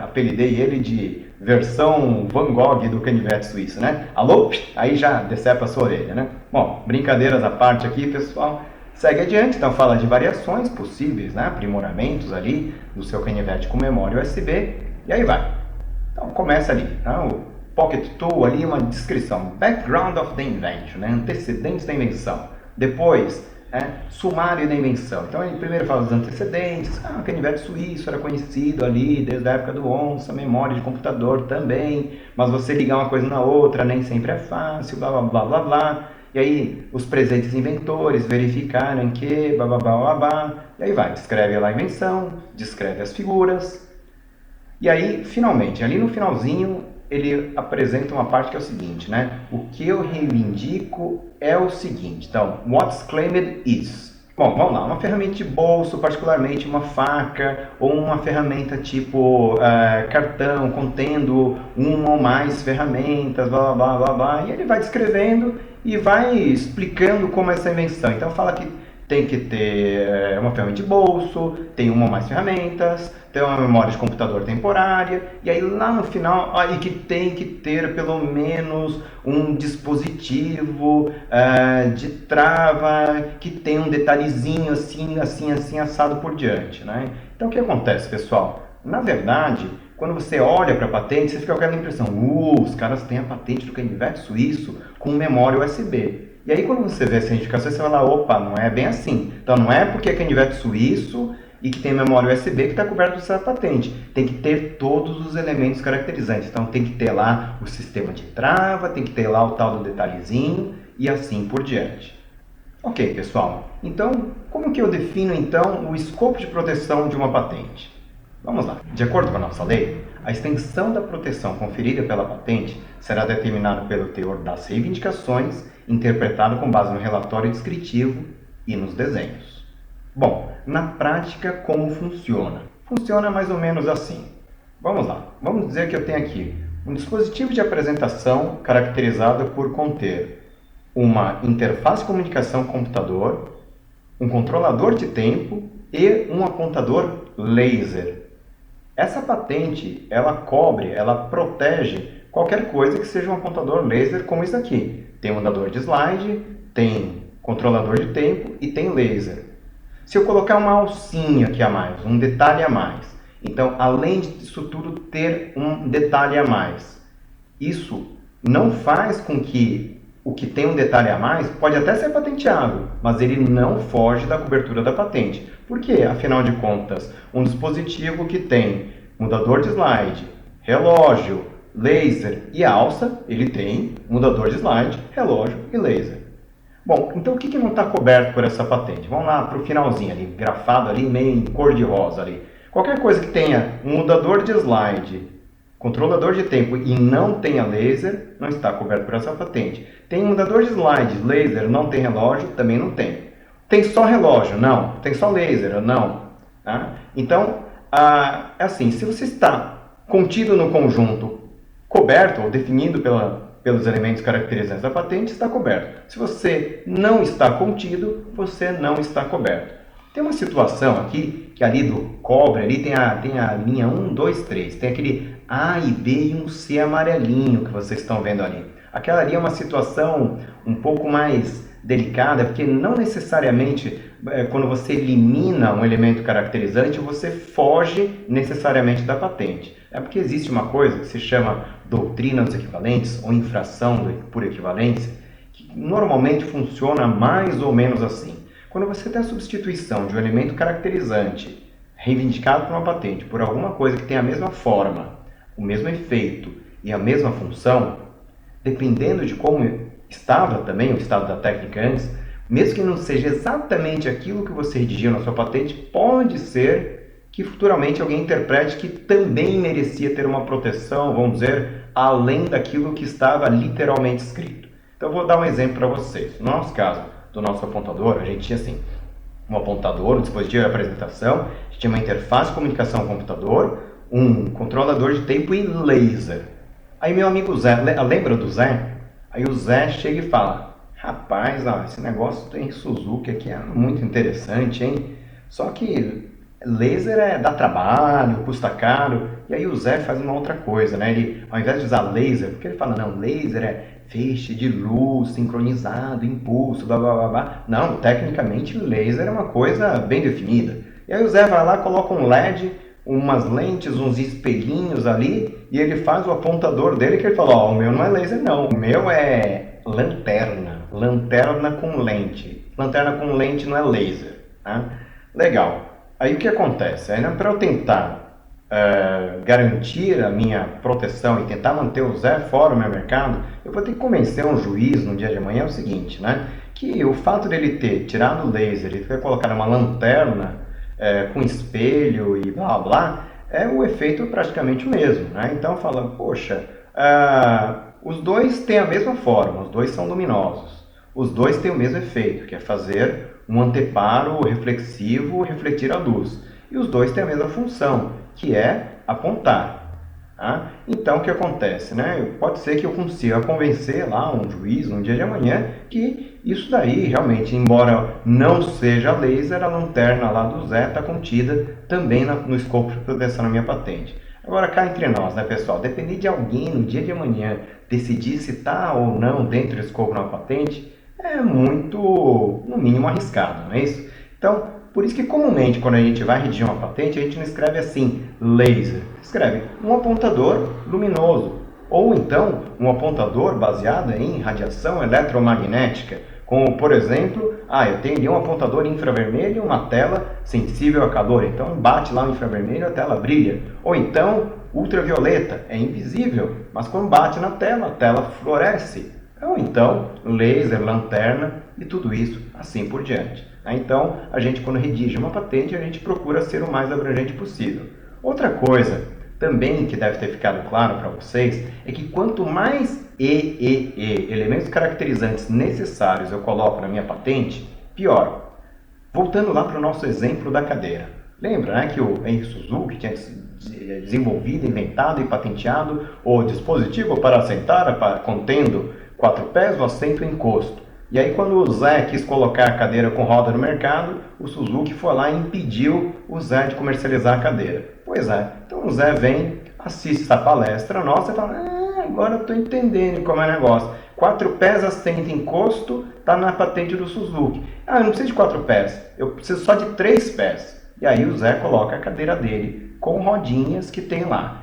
apelidei ele de versão Van Gogh do canivete suíço, né? Alô? Aí já decepa a sua orelha, né? Bom, brincadeiras à parte aqui, pessoal. Segue adiante, então fala de variações possíveis, né? Aprimoramentos ali do seu canivete com memória USB, e aí vai. Então começa ali, tá? O Pocket Tool ali, uma descrição, background of the invention, né? Antecedentes da invenção. Depois, sumário da invenção. Então ele primeiro fala dos antecedentes, o canivete suíço era conhecido ali desde a época do onça, memória de computador também, mas você ligar uma coisa na outra nem sempre é fácil, blá blá blá blá blá. E aí os presentes inventores verificaram que blá blá blá blá blá, e aí vai, descreve lá a invenção, descreve as figuras, e aí finalmente, ali no finalzinho, ele apresenta uma parte que é o seguinte, né? O que eu reivindico é o seguinte, então, what's claimed is. Bom, vamos lá, uma ferramenta de bolso, particularmente uma faca, ou uma ferramenta tipo cartão, contendo uma ou mais ferramentas, blá blá blá blá blá, e ele vai descrevendo e vai explicando como é essa invenção. Então fala que tem que ter uma ferramenta de bolso, tem uma ou mais ferramentas, tem uma memória de computador temporária, e aí lá no final, aí que tem que ter pelo menos um dispositivo de trava, que tem um detalhezinho assim, assado por diante, né? Então o que acontece, pessoal? Na verdade, quando você olha para a patente, você fica com aquela impressão, os caras têm a patente do canivete suíço com memória USB. E aí quando você vê essa indicação, você fala, opa, não é bem assim. Então não é porque é canivete suíço e que tem memória USB que está coberto dessa patente. Tem que ter todos os elementos caracterizantes. Então tem que ter lá o sistema de trava, tem que ter lá o tal do detalhezinho e assim por diante. Ok, pessoal. Então, como que eu defino então o escopo de proteção de uma patente? Vamos lá. De acordo com a nossa lei, a extensão da proteção conferida pela patente será determinada pelo teor das reivindicações, interpretado com base no relatório descritivo e nos desenhos. Bom, na prática, como funciona? Funciona mais ou menos assim. Vamos lá. Vamos dizer que eu tenho aqui um dispositivo de apresentação caracterizado por conter uma interface de comunicação computador, um controlador de tempo e um apontador laser. Essa patente, ela cobre, ela protege qualquer coisa que seja um apontador laser como isso aqui. Tem mudador de slide, tem controlador de tempo e tem laser. Se eu colocar uma alcinha aqui a mais, um detalhe a mais, então além disso tudo ter um detalhe a mais, isso não faz com que o que tem um detalhe a mais pode até ser patenteado, mas ele não foge da cobertura da patente. Por quê? Afinal de contas, um dispositivo que tem mudador de slide, relógio, laser e alça, ele tem mudador de slide, relógio e laser. Bom, então o que não está coberto por essa patente? Vamos lá para o finalzinho ali, grafado ali, meio em cor de rosa ali. Qualquer coisa que tenha um mudador de slide, controlador de tempo e não tenha laser, não está coberto por essa patente. Tem mudador de slide, laser, não tem relógio, também não tem. Tem só relógio? Não. Tem só laser? Não. Tá? Então, é assim, se você está contido no conjunto coberto ou definido pelos elementos caracterizantes da patente, está coberto. Se você não está contido, você não está coberto. Tem uma situação aqui, que ali do cobre, ali tem a linha 1, 2, 3. Tem aquele A e B e um C amarelinho que vocês estão vendo ali. Aquela ali é uma situação um pouco mais delicada, porque não necessariamente quando você elimina um elemento caracterizante, você foge necessariamente da patente. É porque existe uma coisa que se chama doutrina dos equivalentes, ou infração por equivalência, que normalmente funciona mais ou menos assim. Quando você tem a substituição de um elemento caracterizante reivindicado por uma patente por alguma coisa que tem a mesma forma, o mesmo efeito e a mesma função, dependendo de como estava também o estado da técnica antes, mesmo que não seja exatamente aquilo que você redigiu na sua patente, pode ser que futuramente alguém interprete que também merecia ter uma proteção, vamos dizer, além daquilo que estava literalmente escrito. Então eu vou dar um exemplo para vocês. No nosso caso, do nosso apontador, a gente tinha assim, um apontador, um dispositivo de apresentação, a gente tinha uma interface de comunicação computador, um controlador de tempo e laser. Aí meu amigo Zé, lembra do Zé? Aí o Zé chega e fala, rapaz, ó, esse negócio tem Suzuki aqui é muito interessante, hein? Só que laser dá trabalho, custa caro, e aí o Zé faz uma outra coisa, né? Ele, ao invés de usar laser, porque ele fala, não, laser é feixe de luz, sincronizado, impulso, blá blá blá blá. Não, tecnicamente laser é uma coisa bem definida. E aí o Zé vai lá, coloca um LED, umas lentes, uns espelhinhos ali, e ele faz o apontador dele, que ele fala, ó, o meu não é laser não, o meu é lanterna, lanterna com lente. Lanterna com lente não é laser, tá? Legal. Aí o que acontece? Para eu tentar garantir a minha proteção e tentar manter o Zé fora do meu mercado, eu vou ter que convencer um juiz no dia de amanhã o seguinte, né? Que o fato dele ter tirado o laser e ter colocado uma lanterna com espelho e blá blá, o efeito é praticamente o mesmo, né? Então fala, poxa, os dois têm a mesma forma, os dois são luminosos, os dois têm o mesmo efeito, que é fazer um anteparo reflexivo refletir a luz. E os dois têm a mesma função, que é apontar. Tá? Então, o que acontece? Né? Pode ser que eu consiga convencer lá um juiz no dia de amanhã que isso daí realmente, embora não seja laser, a lanterna lá do Zé está contida também no escopo de proteção na minha patente. Agora, cá entre nós, né, pessoal? Depender de alguém no dia de amanhã decidir se está ou não dentro do escopo na patente é muito, no mínimo, arriscado, não é isso? Então, por isso que comumente quando a gente vai redigir uma patente, a gente não escreve assim, laser. Escreve um apontador luminoso. Ou então, um apontador baseado em radiação eletromagnética, Como, por exemplo, eu tenho ali um apontador infravermelho e uma tela sensível a calor. Então, bate lá o infravermelho, a tela brilha. Ou então, ultravioleta, é invisível, mas quando bate na tela, a tela fluoresce. Ou então, laser, lanterna e tudo isso, assim por diante. Então, a gente, quando redige uma patente, a gente procura ser o mais abrangente possível. Outra coisa também que deve ter ficado claro para vocês é que quanto mais elementos caracterizantes necessários eu coloco na minha patente, pior. Voltando lá para o nosso exemplo da cadeira. Lembra, né, que o Henry Suzuki tinha desenvolvido, inventado e patenteado o dispositivo para sentar contendo 4 pés, o assento e o encosto. E aí quando o Zé quis colocar a cadeira com roda no mercado, o Suzuki foi lá e impediu o Zé de comercializar a cadeira. Pois é, então o Zé vem, assiste essa palestra nossa e fala, agora eu estou entendendo como é o negócio. 4 pés, assento e encosto, está na patente do Suzuki. Eu não preciso de 4 pés, eu preciso só de 3 pés. E aí o Zé coloca a cadeira dele com rodinhas que tem lá.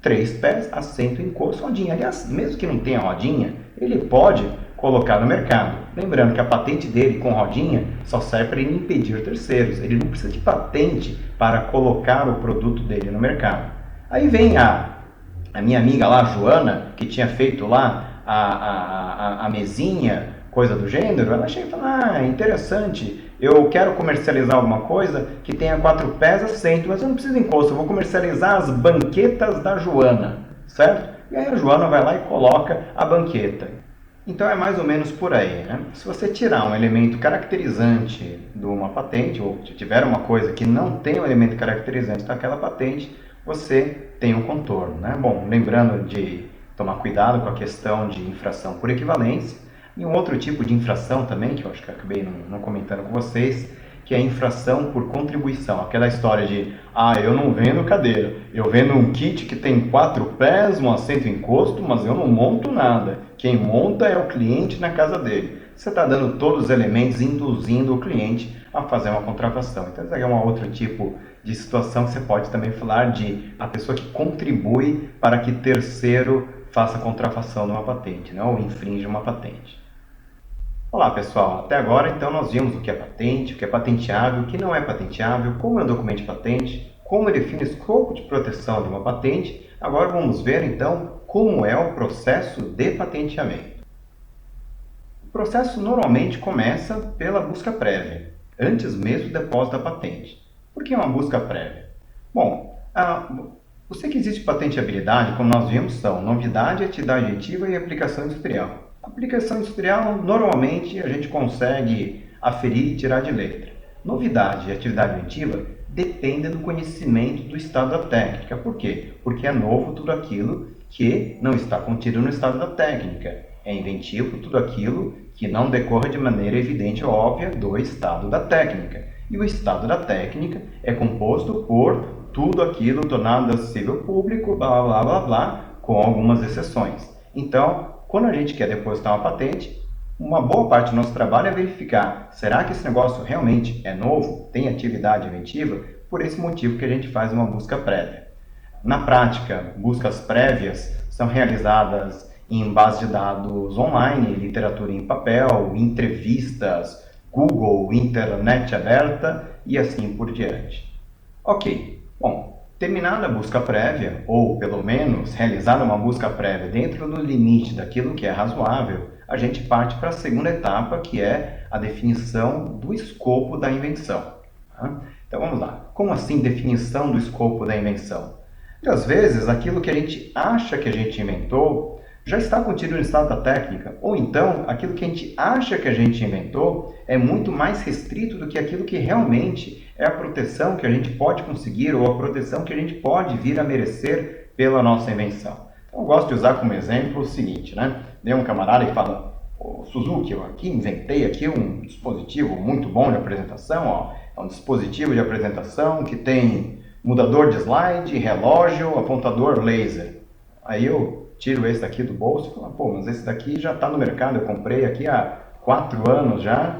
3 pés, assento e encosto, rodinha. Aliás, mesmo que não tenha rodinha, ele pode colocar no mercado. Lembrando que a patente dele com rodinha só serve para ele impedir terceiros. Ele não precisa de patente para colocar o produto dele no mercado. Aí vem a minha amiga lá, a Joana, que tinha feito lá a mesinha, coisa do gênero, ela chega e fala, interessante, eu quero comercializar alguma coisa que tenha 4 pés, assento, mas eu não preciso de encosto, eu vou comercializar as banquetas da Joana, certo? E aí a Joana vai lá e coloca a banqueta. Então é mais ou menos por aí, né? Se você tirar um elemento caracterizante de uma patente, ou se tiver uma coisa que não tem um elemento caracterizante daquela patente, você tem um contorno, né? Bom, lembrando de tomar cuidado com a questão de infração por equivalência, e um outro tipo de infração também, que eu acho que eu acabei não comentando com vocês, que é a infração por contribuição. Aquela história de, eu não vendo cadeira, eu vendo um kit que tem 4 pés, um assento encosto, mas eu não monto nada. Quem monta é o cliente na casa dele. Você está dando todos os elementos, induzindo o cliente a fazer uma contrafação. Então, esse é um outro tipo de situação que você pode também falar de a pessoa que contribui para que terceiro faça contrafação numa patente, né? Ou infringe uma patente. Olá pessoal, até agora então nós vimos o que é patente, o que é patenteável, o que não é patenteável, como é um documento de patente, como define o escopo de proteção de uma patente. Agora vamos ver então como é o processo de patenteamento. O processo normalmente começa pela busca prévia, antes mesmo do depósito da patente. Por que uma busca prévia? Bom, os requisitos de patenteabilidade, como nós vimos, são novidade, atividade aditiva e aplicação industrial. Aplicação industrial, normalmente, a gente consegue aferir e tirar de letra. Novidade e atividade aditiva dependem do conhecimento do estado da técnica. Por quê? Porque é novo tudo aquilo que não está contido no estado da técnica. É inventivo tudo aquilo que não decorre de maneira evidente ou óbvia do estado da técnica. E o estado da técnica é composto por tudo aquilo tornado acessível ao público, blá, blá, blá, blá, com algumas exceções. Então, quando a gente quer depositar uma patente, uma boa parte do nosso trabalho é verificar, será que esse negócio realmente é novo, tem atividade inventiva? Por esse motivo que a gente faz uma busca prévia. Na prática, buscas prévias são realizadas em base de dados online, literatura em papel, entrevistas, Google, internet aberta e assim por diante. Ok, bom, terminada a busca prévia, ou pelo menos realizada uma busca prévia dentro do limite daquilo que é razoável, a gente parte para a segunda etapa, que é a definição do escopo da invenção. Tá? Então vamos lá. Como assim definição do escopo da invenção? Muitas vezes aquilo que a gente acha que a gente inventou já está contido no estado da técnica, ou então aquilo que a gente acha que a gente inventou é muito mais restrito do que aquilo que realmente é a proteção que a gente pode conseguir ou a proteção que a gente pode vir a merecer pela nossa invenção. Então, eu gosto de usar como exemplo o seguinte, né? Tem um camarada que fala, Suzuki, eu aqui inventei aqui um dispositivo muito bom de apresentação, ó. É um dispositivo de apresentação que tem mudador de slide, relógio, apontador laser. Aí eu tiro esse daqui do bolso e falo, mas esse daqui já está no mercado, eu comprei aqui há 4 anos já.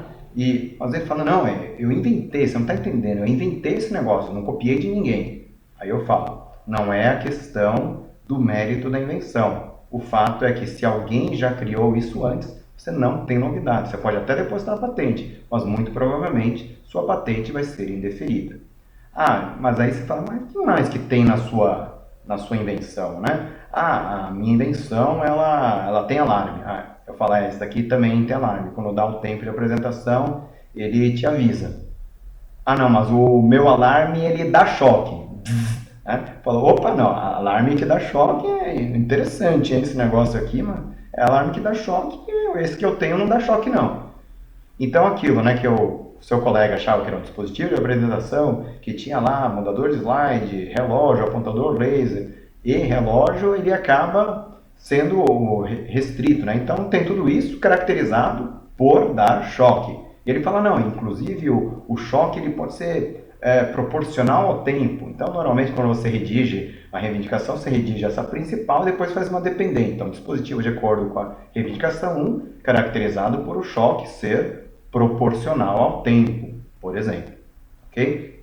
Mas ele fala, não, eu inventei, você não está entendendo, eu inventei esse negócio, eu não copiei de ninguém. Aí eu falo, não é a questão do mérito da invenção. O fato é que se alguém já criou isso antes, você não tem novidade. Você pode até depositar a patente, mas muito provavelmente sua patente vai ser indeferida. Ah, mas aí você fala, mas o que mais que tem na sua invenção, né? Ah, a minha invenção, ela tem alarme. Ah, eu falo, esse daqui também tem alarme. Quando dá o tempo de apresentação, ele te avisa. Ah, não, mas o meu alarme, ele dá choque. Né? Falou, opa, não, alarme que dá choque é interessante, hein, esse negócio aqui, mas é alarme que dá choque, esse que eu tenho não dá choque, não. Então aquilo, né, que o seu colega achava que era um dispositivo de apresentação, que tinha lá mudador de slide, relógio, apontador laser e relógio, ele acaba sendo restrito, né? Então tem tudo isso caracterizado por dar choque. E ele fala, não, inclusive o choque ele pode ser proporcional ao tempo. Então, normalmente, quando você redige a reivindicação, você redige essa principal e depois faz uma dependente. Então, dispositivo de acordo com a reivindicação 1, caracterizado por o choque ser proporcional ao tempo, por exemplo. Ok?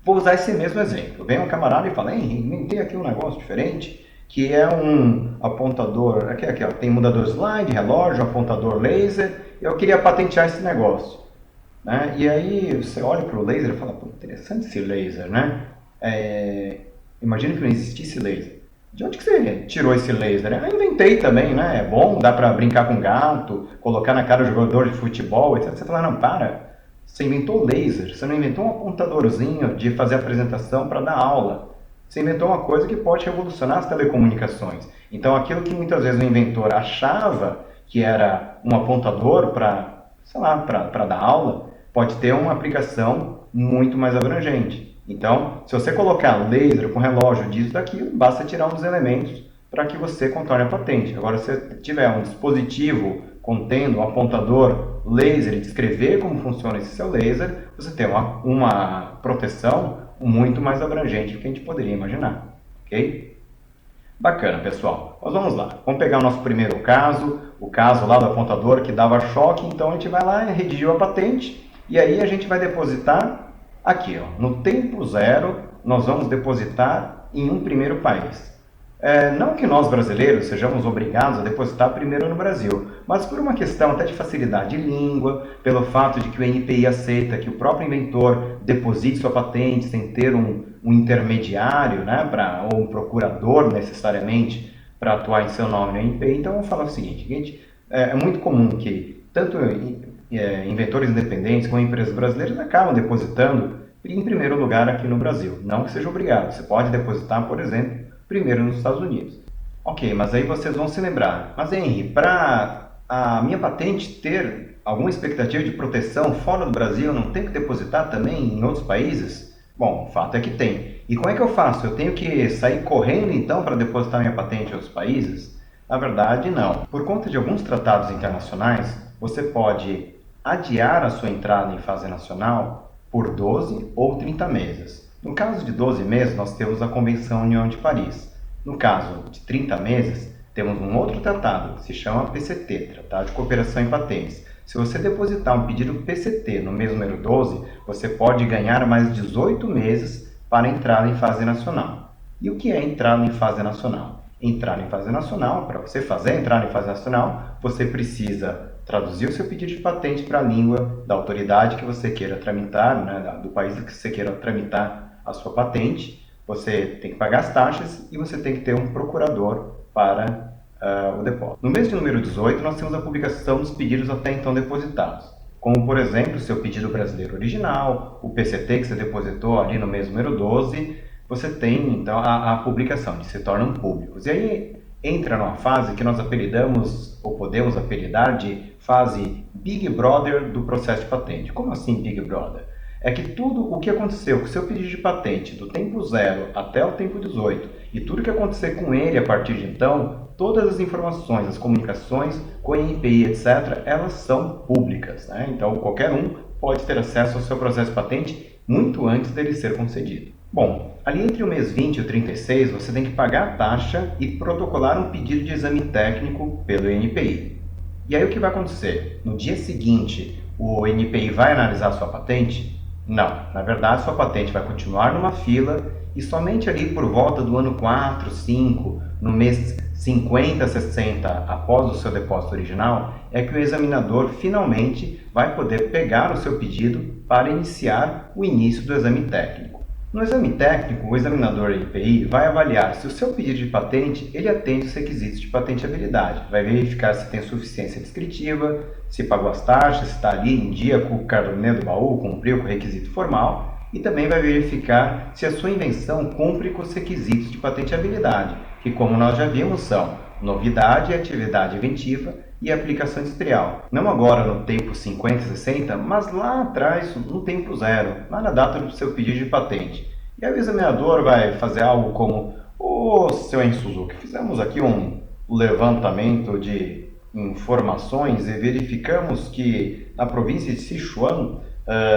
Vou usar esse mesmo exemplo. Vem um camarada e fala, inventei aqui um negócio diferente, que é um apontador, aqui ó, tem mudador slide, relógio, apontador laser, eu queria patentear esse negócio. Né? E aí você olha para o laser e fala, pô, interessante esse laser, né? Imagina que não existisse laser. De onde que você tirou esse laser? Eu inventei também, né? É bom, dá para brincar com gato, colocar na cara do jogador de futebol, etc. Você fala, não, para, você inventou laser, você não inventou um apontadorzinho de fazer apresentação para dar aula. Você inventou uma coisa que pode revolucionar as telecomunicações. Então aquilo que muitas vezes o inventor achava que era um apontador para, sei lá, para dar aula, pode ter uma aplicação muito mais abrangente. Então, se você colocar laser com relógio disso daquilo, basta tirar um dos elementos para que você contorne a patente. Agora, se você tiver um dispositivo contendo um apontador laser e descrever como funciona esse seu laser, você tem uma proteção muito mais abrangente do que a gente poderia imaginar. Ok? Bacana, pessoal. Mas vamos lá. Vamos pegar o nosso primeiro caso, o caso lá do apontador que dava choque. Então, a gente vai lá e redigiu a patente. E aí a gente vai depositar aqui, ó, no tempo zero, nós vamos depositar em um primeiro país. Não que nós brasileiros sejamos obrigados a depositar primeiro no Brasil, mas por uma questão até de facilidade de língua, pelo fato de que o NPI aceita que o próprio inventor deposite sua patente sem ter um intermediário, né, ou um procurador necessariamente para atuar em seu nome no NPI. Então vamos falar o seguinte, gente, é muito comum que tanto inventores independentes como empresas brasileiras acabam depositando em primeiro lugar aqui no Brasil. Não que seja obrigado, você pode depositar, por exemplo, primeiro nos Estados Unidos. Ok, mas aí vocês vão se lembrar, mas Henry, para a minha patente ter alguma expectativa de proteção fora do Brasil, não tem que depositar também em outros países? Bom, o fato é que tem. E como é que eu faço? Eu tenho que sair correndo então para depositar minha patente em outros países? Na verdade, não. Por conta de alguns tratados internacionais, você pode adiar a sua entrada em fase nacional por 12 ou 30 meses. No caso de 12 meses, nós temos a Convenção União de Paris. No caso de 30 meses, temos um outro tratado que se chama PCT, Tratado de Cooperação em Patentes. Se você depositar um pedido PCT no mês número 12, você pode ganhar mais 18 meses para entrar em fase nacional. E o que é entrar em fase nacional? Entrar em fase nacional, para você fazer entrar em fase nacional, você precisa traduzir o seu pedido de patente para a língua da autoridade que você queira tramitar, né, do país que você queira tramitar a sua patente. Você tem que pagar as taxas e você tem que ter um procurador para o depósito. No mês de número 18, nós temos a publicação dos pedidos até então depositados, como, por exemplo, o seu pedido brasileiro original, o PCT que você depositou ali no mês número 12, você tem, então, a publicação, que se tornam públicos. E aí entra numa fase que nós apelidamos, ou podemos apelidar de fase Big Brother do processo de patente. Como assim Big Brother? É que tudo o que aconteceu com o seu pedido de patente do tempo 0 até o tempo 18 e tudo que acontecer com ele a partir de então, todas as informações, as comunicações com o INPI, etc., elas são públicas, né? Então qualquer um pode ter acesso ao seu processo de patente muito antes dele ser concedido. Bom, ali entre o mês 20 e o 36, você tem que pagar a taxa e protocolar um pedido de exame técnico pelo INPI. E aí o que vai acontecer? No dia seguinte, o INPI vai analisar a sua patente? Não, na verdade sua patente vai continuar numa fila E somente ali por volta do ano 4, 5, no mês 50, 60 após o seu depósito original, é que o examinador finalmente vai poder pegar o seu pedido para iniciar o início do exame técnico. No exame técnico, o examinador IPI vai avaliar se o seu pedido de patente ele atende os requisitos de patenteabilidade. Vai verificar se tem suficiência descritiva, se pagou as taxas, se está ali em dia com o carnê do baú, cumpriu com o requisito formal, e também vai verificar se a sua invenção cumpre com os requisitos de patenteabilidade, que, como nós já vimos, são novidade, atividade inventiva e aplicação industrial. Não agora no tempo 50, 60, mas lá atrás, no tempo zero, lá na data do seu pedido de patente. E aí o examinador vai fazer algo como: ô, seu Enzo Suzuki, fizemos aqui um levantamento de informações e verificamos que na província de Sichuan,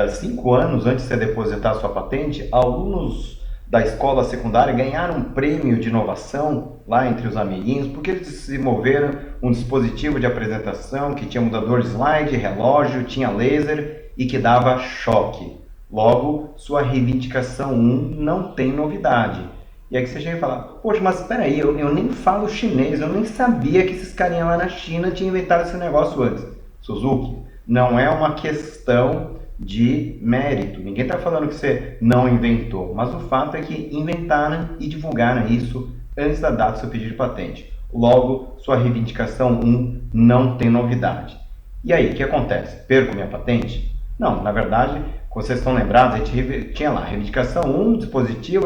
5 anos antes de você depositar sua patente, alunos da escola secundária ganharam um prêmio de inovação lá entre os amiguinhos, porque eles desenvolveram um dispositivo de apresentação que tinha mudador de slide, relógio, tinha laser e que dava choque. Logo, sua reivindicação 1 não tem novidade. E aí que você chega e fala: poxa, mas espera aí, eu nem falo chinês, eu nem sabia que esses carinhas lá na China tinham inventado esse negócio antes. Suzuki, não é uma questão de mérito. Ninguém está falando que você não inventou, mas o fato é que inventaram e divulgaram isso antes da data do seu pedido de patente. Logo, sua reivindicação 1 não tem novidade. E aí, o que acontece? Perco minha patente? Não, na verdade, como vocês estão lembrados, a gente tinha lá reivindicação 1, dispositivo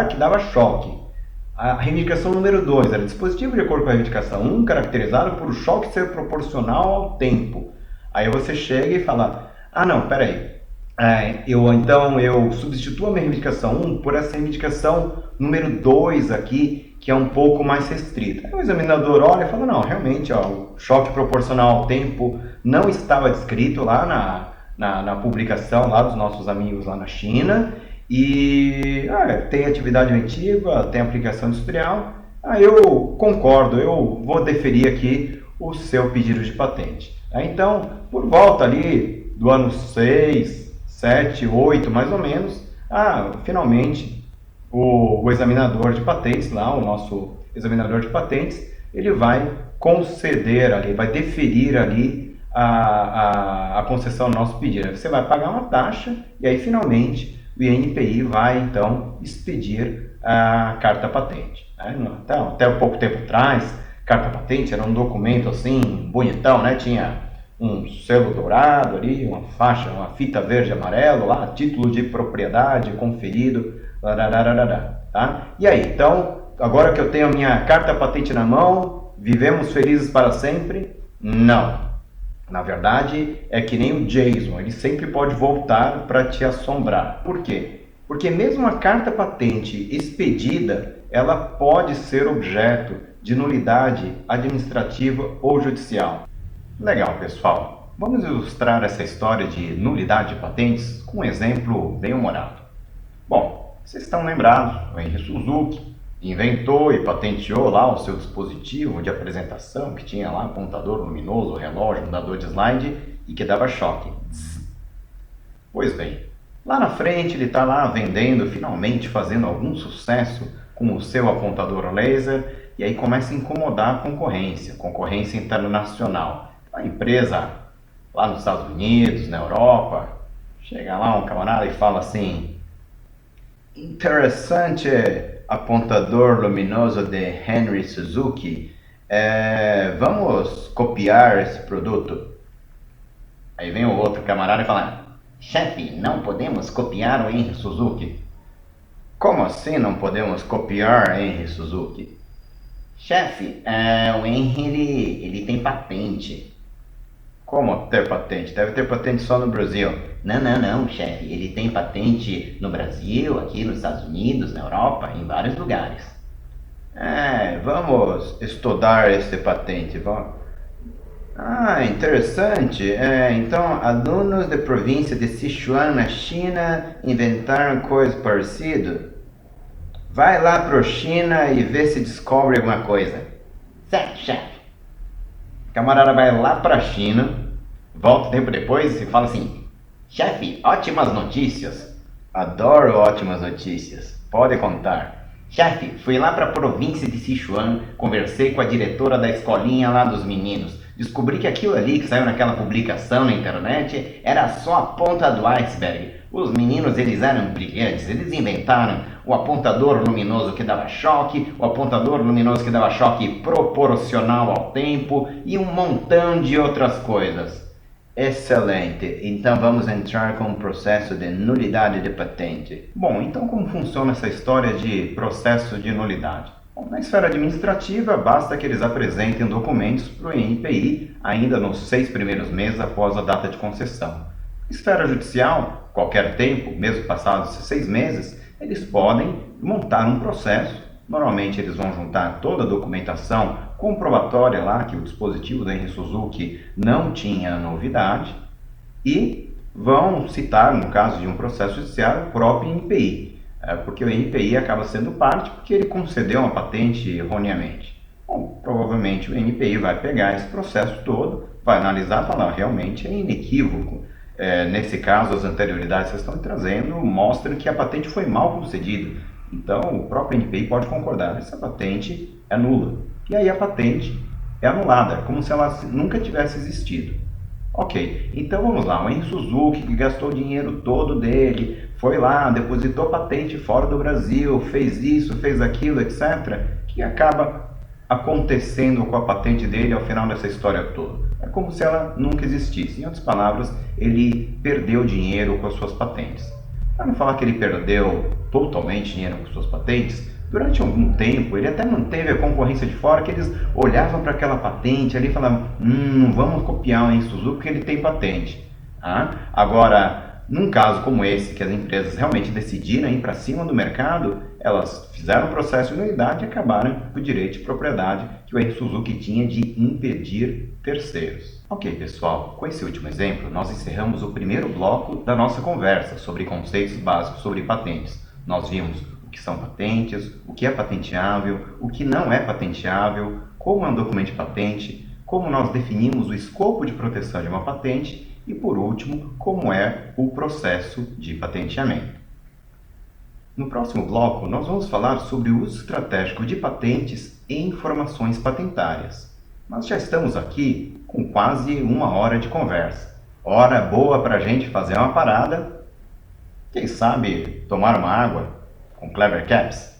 que dava choque. A reivindicação número 2 era dispositivo de acordo com a reivindicação 1, caracterizado por o choque ser proporcional ao tempo. Aí você chega e fala: ah, não, peraí. Eu substituo a minha reivindicação 1 por essa reivindicação número 2 aqui, que é um pouco mais restrita. Aí o examinador olha e fala: não, realmente, o choque proporcional ao tempo não estava descrito lá na publicação lá dos nossos amigos lá na China, e tem atividade inventiva, tem aplicação industrial. Eu concordo, eu vou deferir aqui o seu pedido de patente. Então, por volta ali do ano 6, 7, 8, mais ou menos, finalmente o examinador de patentes lá, o nosso examinador de patentes, ele vai conceder ali, vai deferir ali a concessão do nosso pedido. Você vai pagar uma taxa e aí finalmente o INPI vai então expedir a carta patente. Até pouco tempo atrás, carta patente era um documento assim, bonitão, né? Tinha um selo dourado ali, uma faixa, uma fita verde e amarelo lá, título de propriedade conferido, tá? E aí, então, agora que eu tenho a minha carta patente na mão, vivemos felizes para sempre? Não. Na verdade, é que nem o Jason, ele sempre pode voltar para te assombrar. Por quê? Porque mesmo a carta patente expedida, ela pode ser objeto de nulidade administrativa ou judicial. Legal, pessoal. Vamos ilustrar essa história de nulidade de patentes com um exemplo bem humorado. Bom, vocês estão lembrados, o Henry Suzuki inventou e patenteou lá o seu dispositivo de apresentação que tinha lá apontador luminoso, relógio, mudador de slide e que dava choque. Pois bem, lá na frente ele está lá vendendo, finalmente fazendo algum sucesso com o seu apontador laser, e aí começa a incomodar a concorrência internacional. A empresa lá nos Estados Unidos, na Europa, chega lá um camarada e fala assim: interessante apontador luminoso de Henry Suzuki, vamos copiar esse produto? Aí vem o outro camarada e fala: chefe, não podemos copiar o Henry Suzuki. Como assim não podemos copiar Henry Suzuki? Chefe, o Henry ele tem patente. Como ter patente? Deve ter patente só no Brasil. Não, chefe. Ele tem patente no Brasil, aqui nos Estados Unidos, na Europa, em vários lugares. Vamos estudar esse patente. Vamos. Interessante. Então, alunos da província de Sichuan, na China, inventaram coisa parecida. Vai lá para a China e vê se descobre alguma coisa. Certo, chefe. O camarada vai lá para a China, volta tempo depois e fala assim: chefe, ótimas notícias. Adoro ótimas notícias. Pode contar. Chefe, fui lá para a província de Sichuan, conversei com a diretora da escolinha lá dos meninos. Descobri que aquilo ali que saiu naquela publicação na internet era só a ponta do iceberg. Os meninos, eles eram brilhantes, eles inventaram o apontador luminoso que dava choque, o apontador luminoso que dava choque proporcional ao tempo e um montão de outras coisas. Excelente, então vamos entrar com o processo de nulidade de patente. Bom, então como funciona essa história de processo de nulidade? Bom, na esfera administrativa, basta que eles apresentem documentos para o INPI ainda nos 6 primeiros meses após a data de concessão. Na esfera judicial, qualquer tempo, mesmo passados esses 6 meses, eles podem montar um processo. Normalmente eles vão juntar toda a documentação comprobatória lá que o dispositivo da Henry Suzuki não tinha novidade e vão citar, no caso de um processo judicial, o próprio INPI, porque o INPI acaba sendo parte porque ele concedeu uma patente erroneamente. Bom, provavelmente o INPI vai pegar esse processo todo, vai analisar e falar, realmente é inequívoco. Nesse caso, as anterioridades que vocês estão trazendo mostram que a patente foi mal concedida. Então, o próprio NPI pode concordar, essa patente é nula. E aí a patente é anulada, como se ela nunca tivesse existido. Ok, então vamos lá, o Henry Suzuki, que gastou o dinheiro todo dele, foi lá, depositou patente fora do Brasil, fez isso, fez aquilo, etc., que acaba acontecendo com a patente dele ao final dessa história toda. É como se ela nunca existisse. Em outras palavras, ele perdeu dinheiro com as suas patentes. Para não falar que ele perdeu totalmente dinheiro com suas patentes, durante algum tempo ele até manteve a concorrência de fora, que eles olhavam para aquela patente ali e falavam, não vamos copiar o Henry Suzuki porque ele tem patente. Agora, num caso como esse, que as empresas realmente decidiram ir para cima do mercado, elas fizeram o processo de nulidade e acabaram com o direito de propriedade que o Henry Suzuki tinha de impedir terceiros. Ok, pessoal, com esse último exemplo, nós encerramos o primeiro bloco da nossa conversa sobre conceitos básicos sobre patentes. Nós vimos o que são patentes, o que é patenteável, o que não é patenteável, como é um documento de patente, como nós definimos o escopo de proteção de uma patente e, por último, como é o processo de patenteamento. No próximo bloco, nós vamos falar sobre o uso estratégico de patentes e informações patentárias. Nós já estamos aqui com quase 1 hora de conversa. Hora boa para a gente fazer uma parada, quem sabe tomar uma água com Clever Caps.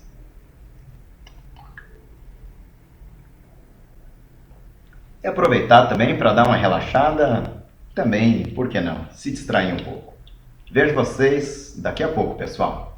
E aproveitar também para dar uma relaxada, também, por que não, se distrair um pouco. Vejo vocês daqui a pouco, pessoal.